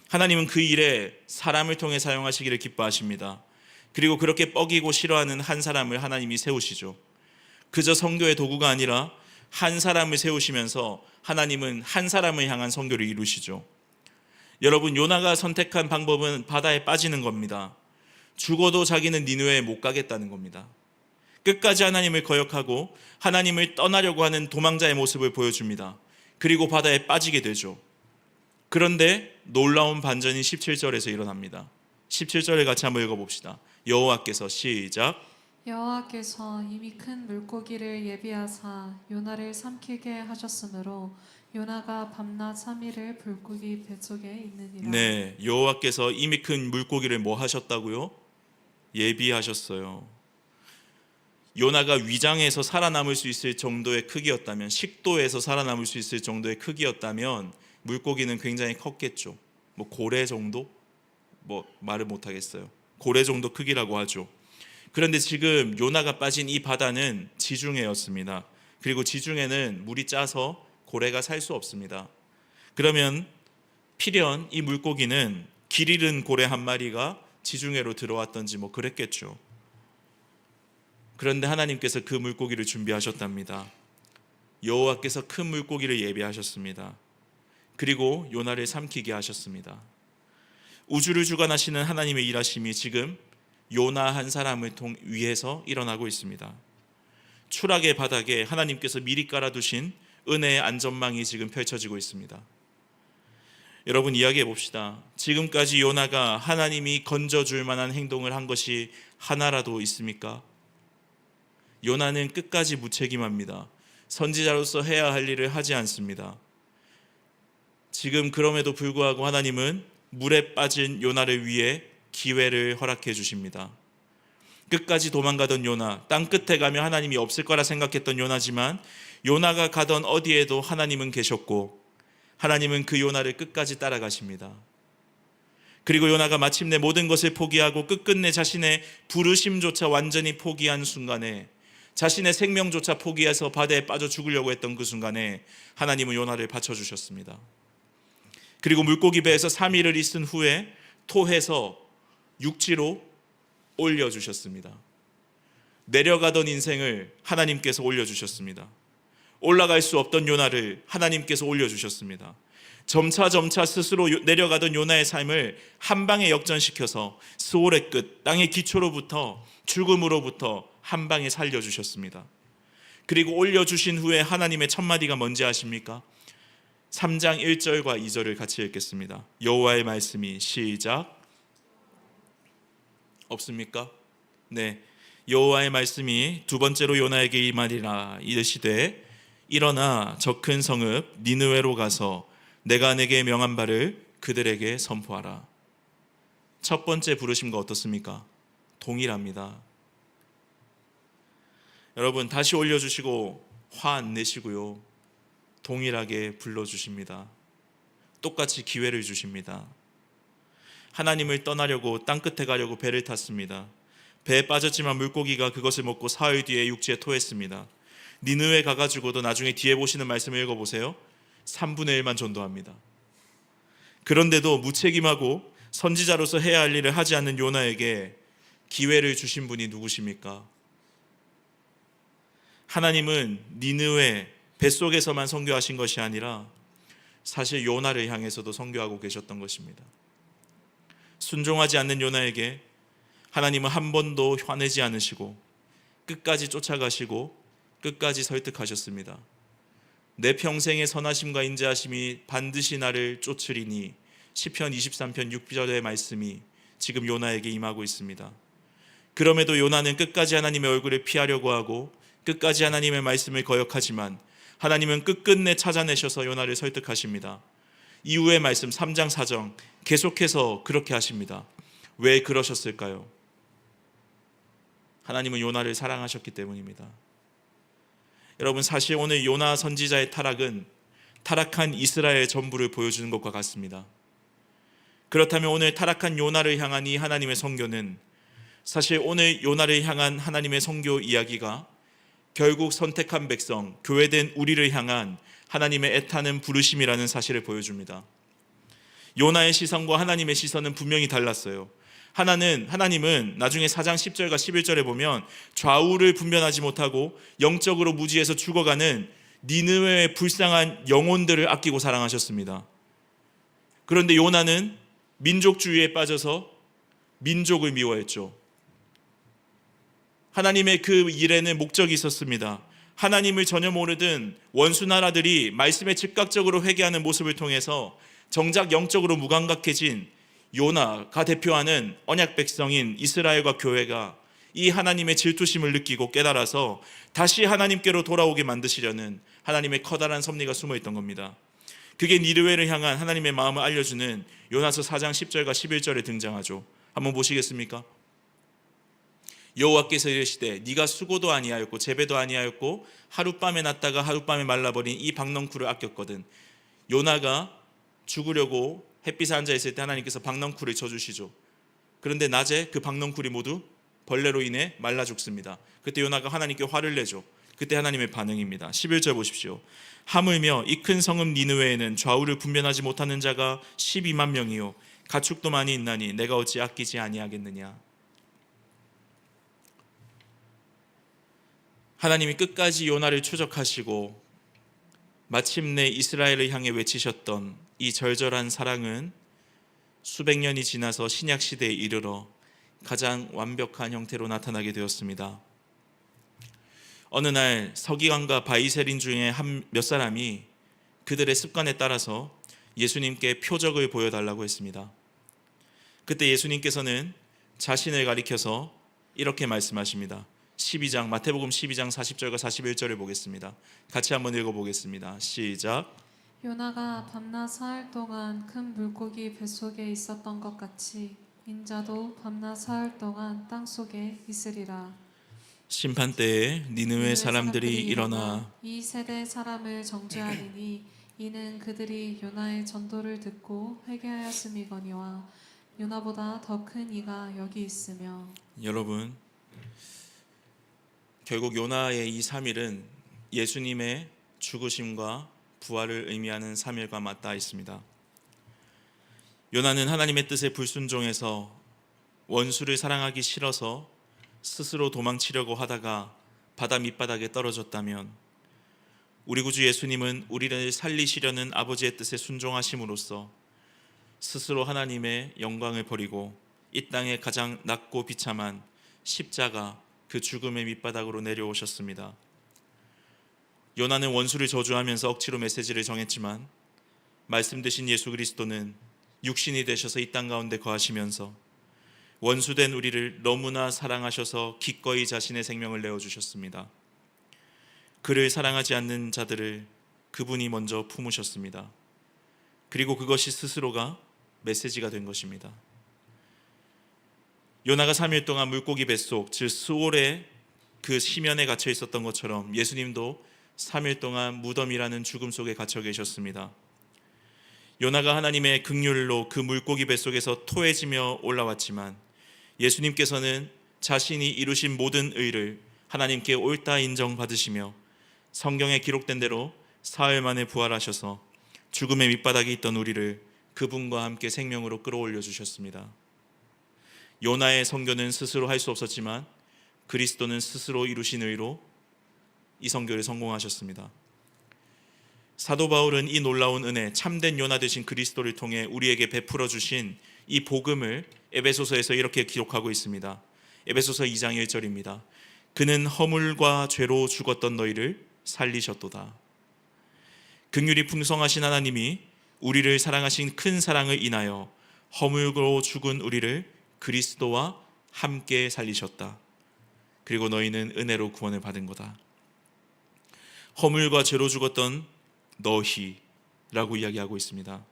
하나님은 그 일에 사람을 통해 사용하시기를 기뻐하십니다. 그리고 그렇게 뻐기고 싫어하는 한 사람을 하나님이 세우시죠. 그저 선교의 도구가 아니라 한 사람을 세우시면서 하나님은 한 사람을 향한 선교를 이루시죠. 여러분 요나가 선택한 방법은 바다에 빠지는 겁니다. 죽어도 자기는 니느웨에 못 가겠다는 겁니다. 끝까지 하나님을 거역하고 하나님을 떠나려고 하는 도망자의 모습을 보여줍니다. 그리고 바다에 빠지게 되죠. 그런데 놀라운 반전이 17절에서 일어납니다. 17절을 같이 한번 읽어봅시다. 여호와께서 시작 여호와께서 이미 큰 물고기를 예비하사 요나를 삼키게 하셨으므로 요나가 밤낮 3일을 물고기 뱃속에 있느니라. 네, 여호와께서 이미 큰 물고기를 뭐 하셨다고요? 예비하셨어요. 요나가 위장에서 살아남을 수 있을 정도의 크기였다면, 식도에서 살아남을 수 있을 정도의 크기였다면 물고기는 굉장히 컸겠죠. 뭐 고래 정도? 뭐 말을 못 하겠어요. 고래 정도 크기라고 하죠. 그런데 지금 요나가 빠진 이 바다는 지중해였습니다. 그리고 지중해는 물이 짜서 고래가 살 수 없습니다. 그러면 필연 이 물고기는 길 잃은 고래 한 마리가 지중해로 들어왔던지 뭐 그랬겠죠. 그런데 하나님께서 그 물고기를 준비하셨답니다. 여호와께서 큰 물고기를 예비하셨습니다. 그리고 요나를 삼키게 하셨습니다. 우주를 주관하시는 하나님의 일하심이 지금 요나 한 사람을 위해서 일어나고 있습니다. 추락의 바닥에 하나님께서 미리 깔아두신 은혜의 안전망이 지금 펼쳐지고 있습니다. 여러분 이야기해 봅시다. 지금까지 요나가 하나님이 건져줄 만한 행동을 한 것이 하나라도 있습니까? 요나는 끝까지 무책임합니다. 선지자로서 해야 할 일을 하지 않습니다. 지금 그럼에도 불구하고 하나님은 물에 빠진 요나를 위해 기회를 허락해 주십니다. 끝까지 도망가던 요나, 땅 끝에 가면 하나님이 없을 거라 생각했던 요나지만 요나가 가던 어디에도 하나님은 계셨고 하나님은 그 요나를 끝까지 따라가십니다. 그리고 요나가 마침내 모든 것을 포기하고 끝끝내 자신의 부르심조차 완전히 포기한 순간에, 자신의 생명조차 포기해서 바다에 빠져 죽으려고 했던 그 순간에 하나님은 요나를 받쳐주셨습니다. 그리고 물고기 배에서 3일을 있은 후에 토해서 육지로 올려주셨습니다. 내려가던 인생을 하나님께서 올려주셨습니다. 올라갈 수 없던 요나를 하나님께서 올려주셨습니다. 점차 스스로 내려가던 요나의 삶을 한 방에 역전시켜서 스올의 끝, 땅의 기초로부터, 죽음으로부터 한 방에 살려주셨습니다. 그리고 올려주신 후에 하나님의 첫마디가 뭔지 아십니까? 3장 1절과 2절을 같이 읽겠습니다. 여호와의 말씀이 시작. 없습니까? 네, 여호와의 말씀이 두 번째로 요나에게 임하리라. 이르시되 일어나 저 큰 성읍 니느웨로 가서 내가 내게 명한 바를 그들에게 선포하라. 첫 번째 부르심과 어떻습니까? 동일합니다. 여러분 다시 올려주시고 화 안 내시고요. 동일하게 불러주십니다. 똑같이 기회를 주십니다. 하나님을 떠나려고 땅끝에 가려고 배를 탔습니다. 배에 빠졌지만 물고기가 그것을 먹고 사흘 뒤에 육지에 토했습니다. 니느웨 가가지고도 나중에 뒤에 보시는 말씀을 읽어보세요. 3분의 1만 전도합니다. 그런데도 무책임하고 선지자로서 해야 할 일을 하지 않는 요나에게 기회를 주신 분이 누구십니까? 하나님은 니느웨 뱃속에서만 선교하신 것이 아니라 사실 요나를 향해서도 선교하고 계셨던 것입니다. 순종하지 않는 요나에게 하나님은 한 번도 화내지 않으시고 끝까지 쫓아가시고 끝까지 설득하셨습니다. 내 평생의 선하심과 인자하심이 반드시 나를 쫓으리니 시편 23편 6절의 말씀이 지금 요나에게 임하고 있습니다. 그럼에도 요나는 끝까지 하나님의 얼굴을 피하려고 하고 끝까지 하나님의 말씀을 거역하지만 하나님은 끝끝내 찾아내셔서 요나를 설득하십니다. 이후의 말씀 3장 4절 계속해서 그렇게 하십니다. 왜 그러셨을까요? 하나님은 요나를 사랑하셨기 때문입니다. 여러분 사실 오늘 요나 선지자의 타락은 타락한 이스라엘 전부를 보여주는 것과 같습니다. 그렇다면 오늘 타락한 요나를 향한 이 하나님의 선교는 사실 오늘 요나를 향한 하나님의 선교 이야기가 결국 선택한 백성, 교회된 우리를 향한 하나님의 애타는 부르심이라는 사실을 보여줍니다. 요나의 시선과 하나님의 시선은 분명히 달랐어요. 하나님은 나중에 4장 10절과 11절에 보면 좌우를 분별하지 못하고 영적으로 무지해서 죽어가는 니느웨의 불쌍한 영혼들을 아끼고 사랑하셨습니다. 그런데 요나는 민족주의에 빠져서 민족을 미워했죠. 하나님의 그 일에는 목적이 있었습니다. 하나님을 전혀 모르던 원수 나라들이 말씀에 즉각적으로 회개하는 모습을 통해서 정작 영적으로 무감각해진 요나가 대표하는 언약 백성인 이스라엘과 교회가 이 하나님의 질투심을 느끼고 깨달아서 다시 하나님께로 돌아오게 만드시려는 하나님의 커다란 섭리가 숨어 있던 겁니다. 그게 니느웨를 향한 하나님의 마음을 알려주는 요나서 4장 10절과 11절에 등장하죠. 한번 보시겠습니까? 여호와께서 이르시되 네가 수고도 아니하였고 재배도 아니하였고 하룻밤에 났다가 하룻밤에 말라버린 이 박넝쿨을 아꼈거든. 요나가 죽으려고 햇빛에 앉아있을 때 하나님께서 박넝쿨을 쳐주시죠. 그런데 낮에 그 박넝쿨이 모두 벌레로 인해 말라 죽습니다. 그때 요나가 하나님께 화를 내죠. 그때 하나님의 반응입니다. 11절 보십시오. 하물며 이 큰 성읍 니느웨에는 좌우를 분별하지 못하는 자가 12만 명이요 가축도 많이 있나니 내가 어찌 아끼지 아니하겠느냐. 하나님이 끝까지 요나를 추적하시고 마침내 이스라엘을 향해 외치셨던 이 절절한 사랑은 수백 년이 지나서 신약 시대에 이르러 가장 완벽한 형태로 나타나게 되었습니다. 어느 날 서기관과 바이세린 중에 몇 사람이 그들의 습관에 따라서 예수님께 표적을 보여달라고 했습니다. 그때 예수님께서는 자신을 가리켜서 이렇게 말씀하십니다. 마태복음 12장 40절과 41절을 보겠습니다. 같이 한번 읽어보겠습니다. 시작. 요나가 밤낮 사흘 동안 큰 물고기 뱃속에 있었던 것 같이 인자도 밤낮 사흘 동안 땅속에 있으리라. 심판 때에 니느웨 사람들이 일어나 이 세대 사람을 정죄하리니 이는 그들이 요나의 전도를 듣고 회개하였음이거니와 요나보다 더 큰 이가 여기 있으며. 여러분 결국 요나의 이 3일은 예수님의 죽으심과 부활을 의미하는 3일과 맞닿아 있습니다. 요나는 하나님의 뜻에 불순종해서 원수를 사랑하기 싫어서 스스로 도망치려고 하다가 바다 밑바닥에 떨어졌다면 우리 구주 예수님은 우리를 살리시려는 아버지의 뜻에 순종하심으로써 스스로 하나님의 영광을 버리고 이 땅에 가장 낮고 비참한 십자가 그 죽음의 밑바닥으로 내려오셨습니다. 요나는 원수를 저주하면서 억지로 메시지를 정했지만 말씀 되신 예수 그리스도는 육신이 되셔서 이 땅 가운데 거하시면서 원수된 우리를 너무나 사랑하셔서 기꺼이 자신의 생명을 내어주셨습니다. 그를 사랑하지 않는 자들을 그분이 먼저 품으셨습니다. 그리고 그것이 스스로가 메시지가 된 것입니다. 요나가 3일 동안 물고기 뱃속 즉 수올의 그 심연에 갇혀 있었던 것처럼 예수님도 3일 동안 무덤이라는 죽음 속에 갇혀 계셨습니다. 요나가 하나님의 긍휼로 그 물고기 뱃속에서 토해지며 올라왔지만 예수님께서는 자신이 이루신 모든 의를 하나님께 옳다 인정받으시며 성경에 기록된 대로 사흘 만에 부활하셔서 죽음의 밑바닥에 있던 우리를 그분과 함께 생명으로 끌어올려 주셨습니다. 요나의 선교는 스스로 할 수 없었지만 그리스도는 스스로 이루신 의로 이 선교를 성공하셨습니다. 사도 바울은 이 놀라운 은혜, 참된 요나 되신 그리스도를 통해 우리에게 베풀어 주신 이 복음을 에베소서에서 이렇게 기록하고 있습니다. 에베소서 2장 1절입니다. 그는 허물과 죄로 죽었던 너희를 살리셨도다. 긍휼이 풍성하신 하나님이 우리를 사랑하신 큰 사랑을 인하여 허물로 죽은 우리를 그리스도와 함께 살리셨다. 그리고 너희는 은혜로 구원을 받은 거다. 허물과 죄로 죽었던 너희라고 이야기하고 있습니다.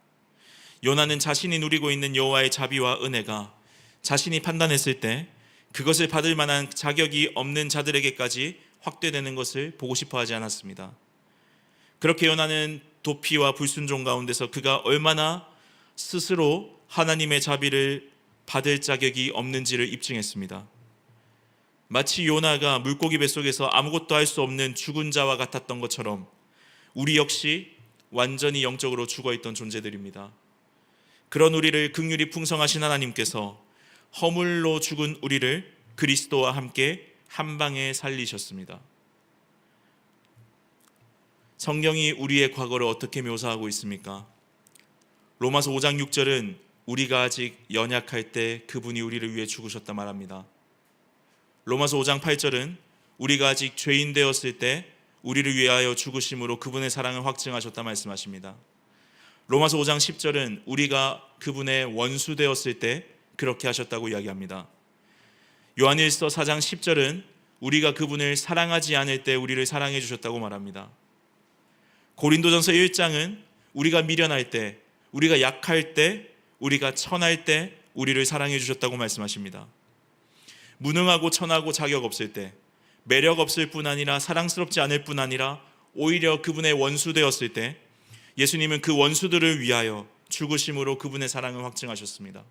요나는 자신이 누리고 있는 여호와의 자비와 은혜가 자신이 판단했을 때 그것을 받을 만한 자격이 없는 자들에게까지 확대되는 것을 보고 싶어 하지 않았습니다. 그렇게 요나는 도피와 불순종 가운데서 그가 얼마나 스스로 하나님의 자비를 받을 자격이 없는지를 입증했습니다. 마치 요나가 물고기 뱃속에서 아무것도 할 수 없는 죽은 자와 같았던 것처럼 우리 역시 완전히 영적으로 죽어있던 존재들입니다. 그런 우리를 긍휼이 풍성하신 하나님께서 허물로 죽은 우리를 그리스도와 함께 한 방에 살리셨습니다. 성경이 우리의 과거를 어떻게 묘사하고 있습니까? 로마서 5장 6절은 우리가 아직 연약할 때 그분이 우리를 위해 죽으셨다 말합니다. 로마서 5장 8절은 우리가 아직 죄인 되었을 때 우리를 위하여 죽으심으로 그분의 사랑을 확증하셨다 말씀하십니다. 로마서 5장 10절은 우리가 그분의 원수 되었을 때 그렇게 하셨다고 이야기합니다. 요한일서 4장 10절은 우리가 그분을 사랑하지 않을 때 우리를 사랑해 주셨다고 말합니다. 고린도전서 1장은 우리가 미련할 때, 우리가 약할 때, 우리가 천할 때 우리를 사랑해 주셨다고 말씀하십니다. 무능하고 천하고 자격 없을 때, 매력 없을 뿐 아니라 사랑스럽지 않을 뿐 아니라 오히려 그분의 원수 되었을 때 예수님은 그 원수들을 위하여 죽으심으로 그분의 사랑을 확증하셨습니다.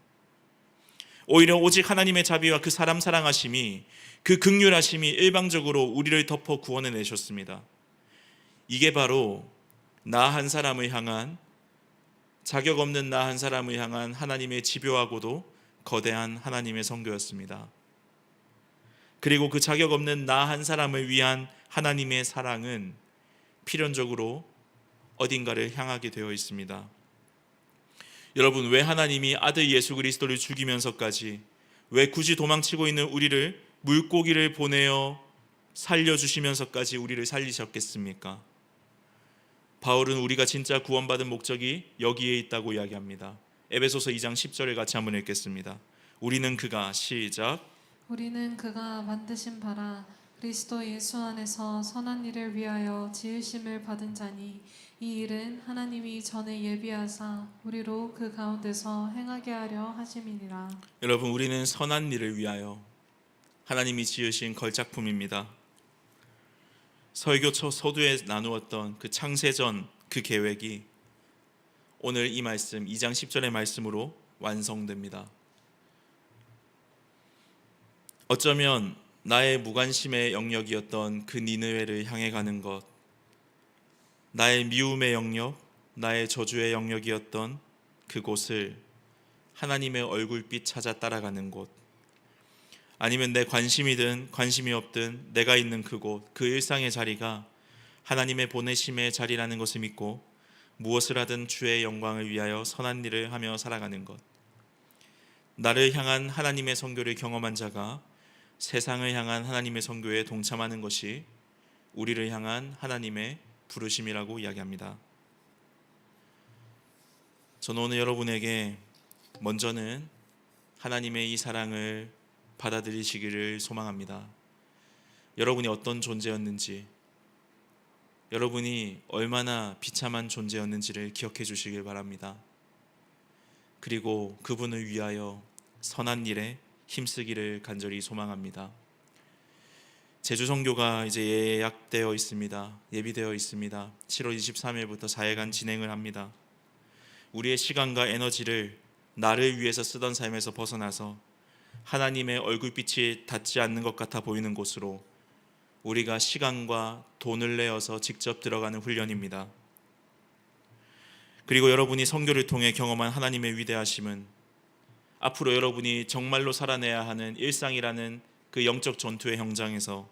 오히려 오직 하나님의 자비와 그 사람 사랑하심이, 그 긍휼하심이 일방적으로 우리를 덮어 구원해 내셨습니다. 이게 바로 나 한 사람을 향한, 자격 없는 나 한 사람을 향한 하나님의 집요하고도 거대한 하나님의 선교였습니다. 그리고 그 자격 없는 나 한 사람을 위한 하나님의 사랑은 필연적으로 어딘가를 향하게 되어 있습니다. 여러분, 왜 하나님이 아들 예수 그리스도를 죽이면서까지, 왜 굳이 도망치고 있는 우리를 물고기를 보내어 살려주시면서까지 우리를 살리셨겠습니까? 바울은 우리가 진짜 구원받은 목적이 여기에 있다고 이야기합니다. 에베소서 2장 10절을 같이 한번 읽겠습니다. 우리는 그가, 시작, 우리는 그가 만드신 바라 그리스도 예수 안에서 선한 일을 위하여 지으심을 받은 자니 이 일은 하나님이 전에 예비하사 우리로 그 가운데서 행하게 하려 하심이니라. 여러분, 우리는 선한 일을 위하여 하나님이 지으신 걸작품입니다. 설교 서두에 나누었던 그 창세전 그 계획이 오늘 이 말씀 2장 10절의 말씀으로 완성됩니다. 어쩌면 나의 무관심의 영역이었던 그 니느웨를 향해 가는 것, 나의 미움의 영역, 나의 저주의 영역이었던 그곳을 하나님의 얼굴빛 찾아 따라가는 곳, 아니면 내 관심이든 관심이 없든 내가 있는 그곳, 그 일상의 자리가 하나님의 보내심의 자리라는 것을 믿고 무엇을 하든 주의 영광을 위하여 선한 일을 하며 살아가는 것, 나를 향한 하나님의 선교를 경험한 자가 세상을 향한 하나님의 선교에 동참하는 것이 우리를 향한 하나님의 부르심이라고 이야기합니다. 저는 오늘 여러분에게 먼저는 하나님의 이 사랑을 받아들이시기를 소망합니다. 여러분이 어떤 존재였는지, 여러분이 얼마나 비참한 존재였는지를 기억해 주시길 바랍니다. 그리고 그분을 위하여 선한 일에 힘쓰기를 간절히 소망합니다. 제주 선교가 이제 예약되어 있습니다. 예비되어 있습니다. 7월 23일부터 4일간 진행을 합니다. 우리의 시간과 에너지를 나를 위해서 쓰던 삶에서 벗어나서 하나님의 얼굴빛이 닿지 않는 것 같아 보이는 곳으로 우리가 시간과 돈을 내어서 직접 들어가는 훈련입니다. 그리고 여러분이 선교를 통해 경험한 하나님의 위대하심은 앞으로 여러분이 정말로 살아내야 하는 일상이라는 그 영적 전투의 현장에서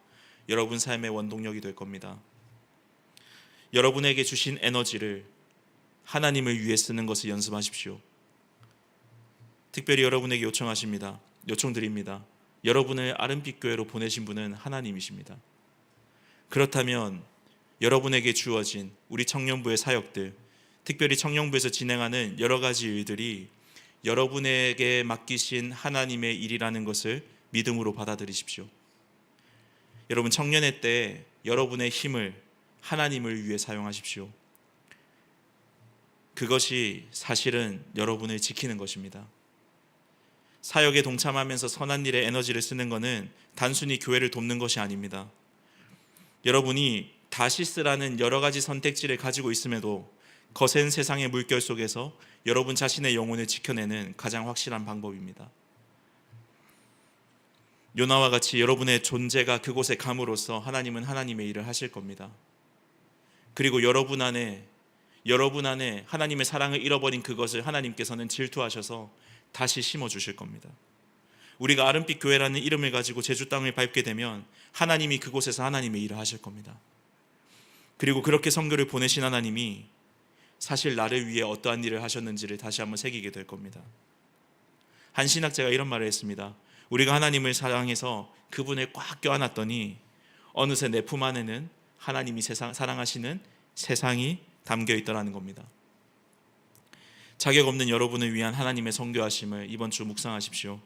여러분 삶의 원동력이 될 겁니다. 여러분에게 주신 에너지를 하나님을 위해 쓰는 것을 연습하십시오. 특별히 여러분에게 요청드립니다. 여러분을 아름빛 교회로 보내신 분은 하나님이십니다. 그렇다면 여러분에게 주어진 우리 청년부의 사역들, 특별히 청년부에서 진행하는 여러 가지 일들이 여러분에게 맡기신 하나님의 일이라는 것을 믿음으로 받아들이십시오. 여러분, 청년의 때 여러분의 힘을 하나님을 위해 사용하십시오. 그것이 사실은 여러분을 지키는 것입니다. 사역에 동참하면서 선한 일에 에너지를 쓰는 것은 단순히 교회를 돕는 것이 아닙니다. 여러분이 다시스라는 여러 가지 선택지를 가지고 있음에도 거센 세상의 물결 속에서 여러분 자신의 영혼을 지켜내는 가장 확실한 방법입니다. 요나와 같이 여러분의 존재가 그곳에 감으로써 하나님은 하나님의 일을 하실 겁니다. 그리고 여러분 안에 하나님의 사랑을 잃어버린 그것을 하나님께서는 질투하셔서 다시 심어주실 겁니다. 우리가 아름빛 교회라는 이름을 가지고 제주 땅을 밟게 되면 하나님이 그곳에서 하나님의 일을 하실 겁니다. 그리고 그렇게 선교를 보내신 하나님이 사실 나를 위해 어떠한 일을 하셨는지를 다시 한번 새기게 될 겁니다. 한 신학자가 이런 말을 했습니다. 우리가 하나님을 사랑해서 그분을 꽉 껴안았더니 어느새 내 품 안에는 하나님이 사랑하시는 세상이 담겨 있더라는 겁니다. 자격 없는 여러분을 위한 하나님의 선교하심을 이번 주 묵상하십시오.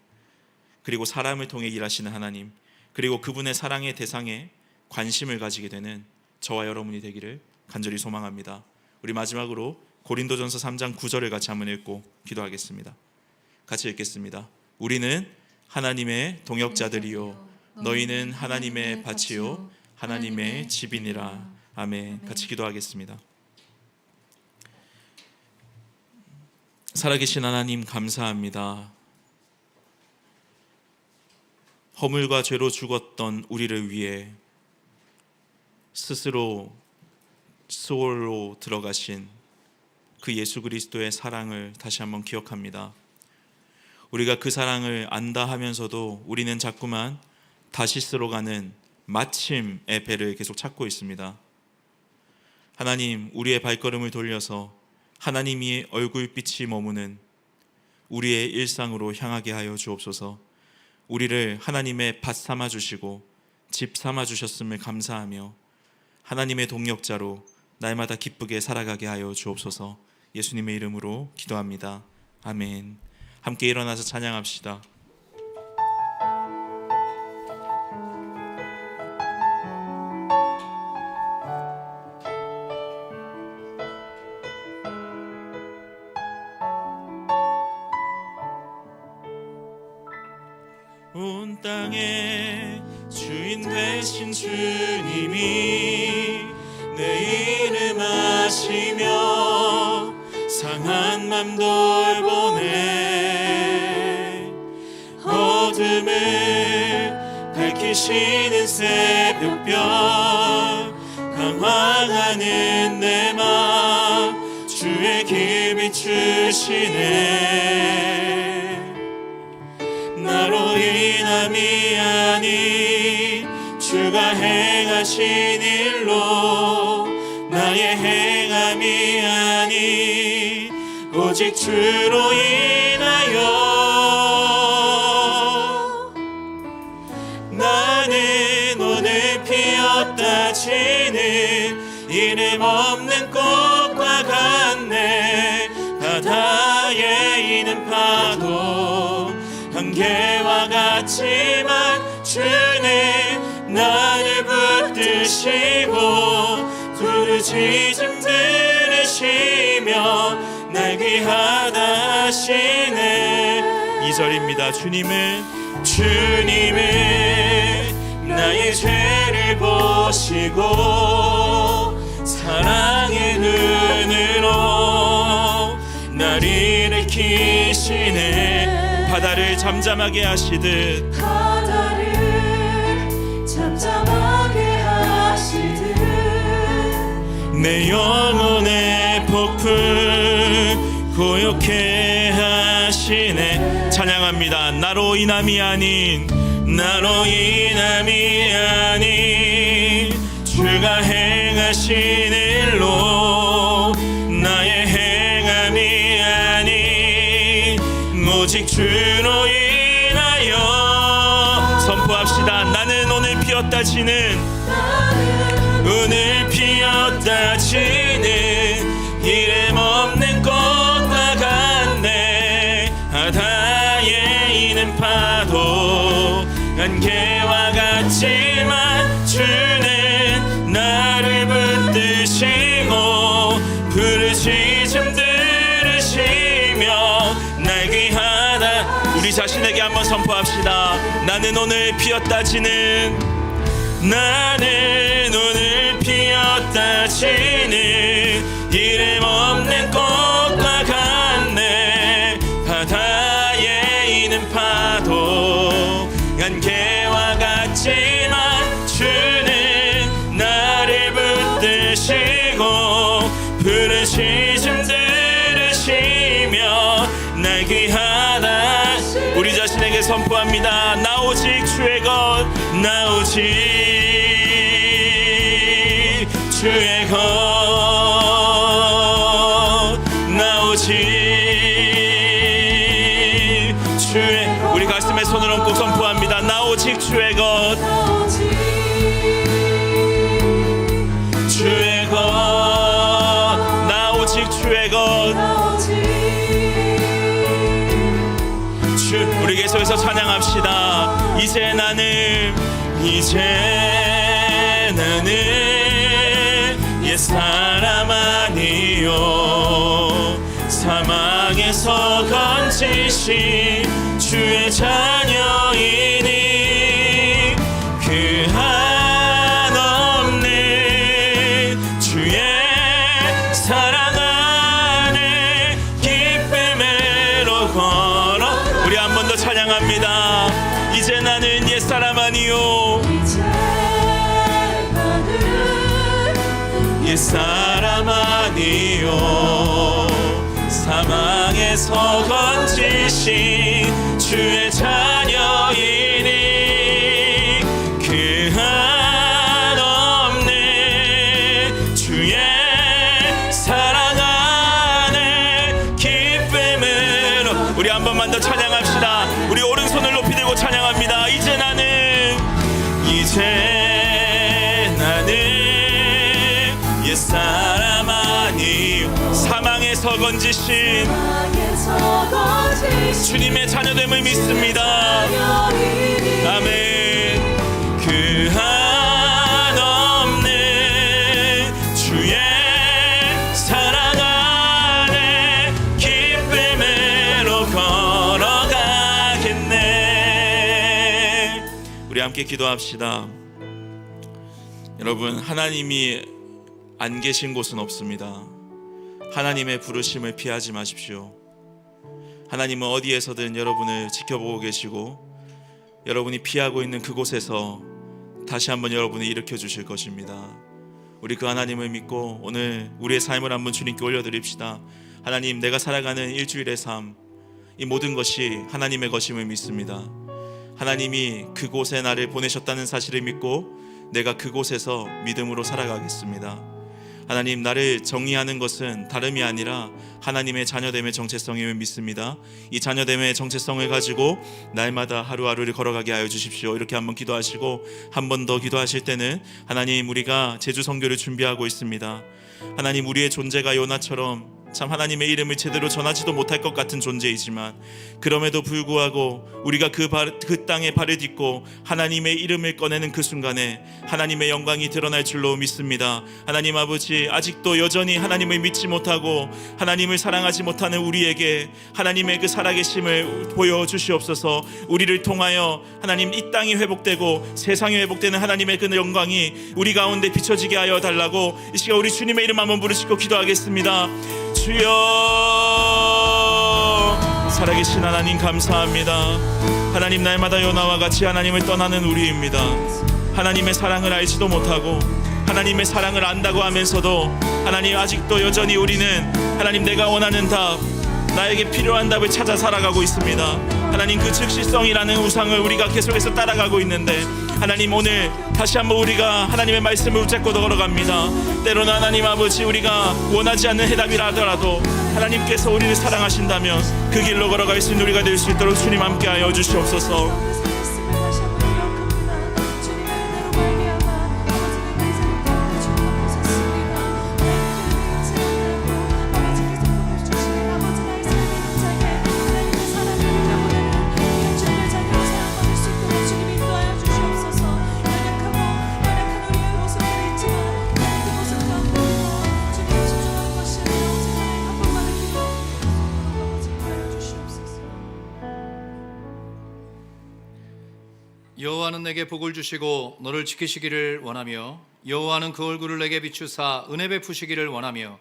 그리고 사람을 통해 일하시는 하나님, 그리고 그분의 사랑의 대상에 관심을 가지게 되는 저와 여러분이 되기를 간절히 소망합니다. 우리 마지막으로 고린도전서 3장 9절을 같이 한번 읽고 기도하겠습니다. 같이 읽겠습니다. 우리는 하나님의 동역자들이요 너희는 하나님의 밭이요 하나님의 집이니라. 아멘. 같이 기도하겠습니다. 살아계신 하나님, 감사합니다. 허물과 죄로 죽었던 우리를 위해 스스로 수월로 들어가신 그 예수 그리스도의 사랑을 다시 한번 기억합니다. 우리가 그 사랑을 안다 하면서도 우리는 자꾸만 다시스로 가는 마침의 배를 계속 찾고 있습니다. 하나님, 우리의 발걸음을 돌려서 하나님이 얼굴빛이 머무는 우리의 일상으로 향하게 하여 주옵소서. 우리를 하나님의 밭 삼아 주시고 집 삼아 주셨음을 감사하며 하나님의 동역자로 날마다 기쁘게 살아가게 하여 주옵소서. 예수님의 이름으로 기도합니다. 아멘. 함께 일어나서 찬양합시다. 온 땅의 주인 되신 주님이 내 이름 아시며 상한 맘 돌보네. 어둠을 밝히시는 새벽별 강화하는 내 맘 주의 길 비추시네. 나로 인함이 아닌 주가 행하신 일로 나의 행함이 아닌 오직 주로 인하여 나는 오늘 피었다 지는 이름 없는 꽃과 같네. 바다에 이는 파도 한계와 같지만 주는 나를 붙드시고 부르짖음 들으시며 날 귀하다 하시네. 2절입니다. 주님을 나의 죄를 보시고 사랑의 눈으로 날 일으키시네. 바다를 잠잠하게 하시듯 내 영혼의 폭풍 고요케 하시네. 찬양합니다. 나로 인함이 아닌 주가 행하신 일로 나의 행함이 아닌 오직 주로 인하여 선포합시다. 나는 오늘 피었다 지는 이름 없는 꽃과 같네. 바다에 있는 파도 안개와 같지만 주는 나를 붙드시고 부르짖음 들으시며 날 귀하다. 우리 자신에게 한번 선포합시다. 나는 오늘 피었다 지는 이름 없는 꽃과 같네. 바다에 있는 파도 안개와 같지만 주는 나를 붙드시고 부르짖음 들으시며 날 귀하다. 우리 자신에게 선포합니다. 나 오직 주의 것, 나 오직 주의 것, 나 오직 주의. 우리 가슴에 손을 얹고 선포합니다. 나 오직 주의 것, 주의 것, 나 오직 주의 것. 우리 계속해서 찬양합시다. 이제 나는 옛사람 아니요 사망에서 건지신 주의 자녀이니 그 한없는 주의 사랑 안에 기쁨으로 걸어. 우리 한 번 더 찬양합니다. 이제 나는 옛사람 아니요 옛사람 아니요 사망에서 건지신 주의 자녀이니 그 한없는 주의 사랑 안에 기쁨으로. 우리 한 번만 더 찬양합시다. 우리 오른손을 높이 들고 찬양합니다. 이제 나는 옛사람 아니요 사망에서 건지신 주님의 자녀됨을 믿습니다. 아멘. 그 한없는 주의 사랑 안에 기쁨으로 걸어가겠네. 우리 함께 기도합시다. 여러분, 하나님이 안 계신 곳은 없습니다. 하나님의 부르심을 피하지 마십시오. 하나님은 어디에서든 여러분을 지켜보고 계시고 여러분이 피하고 있는 그곳에서 다시 한번 여러분을 일으켜 주실 것입니다. 우리 그 하나님을 믿고 오늘 우리의 삶을 한번 주님께 올려드립시다. 하나님, 내가 살아가는 일주일의 삶, 이 모든 것이 하나님의 것임을 믿습니다. 하나님이 그곳에 나를 보내셨다는 사실을 믿고 내가 그곳에서 믿음으로 살아가겠습니다. 하나님, 나를 정의하는 것은 다름이 아니라 하나님의 자녀됨의 정체성임을 믿습니다. 이 자녀됨의 정체성을 가지고 날마다 하루하루를 걸어가게 하여 주십시오. 이렇게 한번 기도하시고 한 번 더 기도하실 때는 하나님, 우리가 제주 선교를 준비하고 있습니다. 하나님, 우리의 존재가 요나처럼 참 하나님의 이름을 제대로 전하지도 못할 것 같은 존재이지만 그럼에도 불구하고 우리가 그 땅에 발을 딛고 하나님의 이름을 꺼내는 그 순간에 하나님의 영광이 드러날 줄로 믿습니다. 하나님 아버지, 아직도 여전히 하나님을 믿지 못하고 하나님을 사랑하지 못하는 우리에게 하나님의 그 살아계심을 보여주시옵소서. 우리를 통하여 하나님 이 땅이 회복되고 세상이 회복되는 하나님의 그 영광이 우리 가운데 비춰지게 하여 달라고 이 시간 우리 주님의 이름 한번 부르시고 기도하겠습니다. 주여, 살아계신 하나님 감사합니다. 하나님, 날마다 요나와 같이 하나님을 떠나는 우리입니다. 하나님의 사랑을 알지도 못하고 하나님의 사랑을 안다고 하면서도 하나님, 아직도 여전히 우리는 하나님, 내가 원하는 답, 나에게 필요한 답을 찾아 살아가고 있습니다. 하나님, 그 즉시성이라는 우상을 우리가 계속해서 따라가고 있는데 하나님, 오늘 다시 한번 우리가 하나님의 말씀을 붙잡고 걸어갑니다. 때로는 하나님 아버지, 우리가 원하지 않는 해답이라 하더라도 하나님께서 우리를 사랑하신다면 그 길로 걸어갈 수 있는 우리가 될 수 있도록 주님 함께하여 주시옵소서. 여호와는 내게 복을 주시고 너를 지키시기를 원하며 여호와는 그 얼굴을 내게 비추사 은혜 베푸시기를 원하며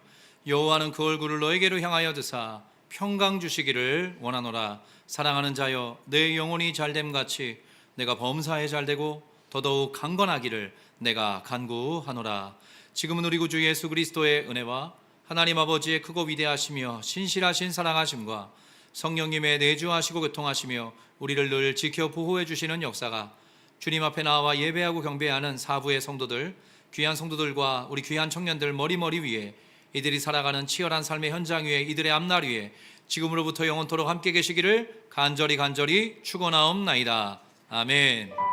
여호와는 그 얼굴을 너에게로 향하여 드사 평강 주시기를 원하노라. 사랑하는 자여, 내 영혼이 잘됨같이 내가 범사에 잘되고 더더욱 강건하기를 내가 간구하노라. 지금은 우리 구주 예수 그리스도의 은혜와 하나님 아버지의 크고 위대하시며 신실하신 사랑하심과 성령님의 내주하시고 교통하시며 우리를 늘 지켜 보호해 주시는 역사가 주님 앞에 나와 예배하고 경배하는 사부의 성도들, 귀한 성도들과 우리 귀한 청년들 머리머리 위에, 이들이 살아가는 치열한 삶의 현장 위에, 이들의 앞날 위에 지금으로부터 영원토록 함께 계시기를 간절히 축원하옵나이다. 아멘.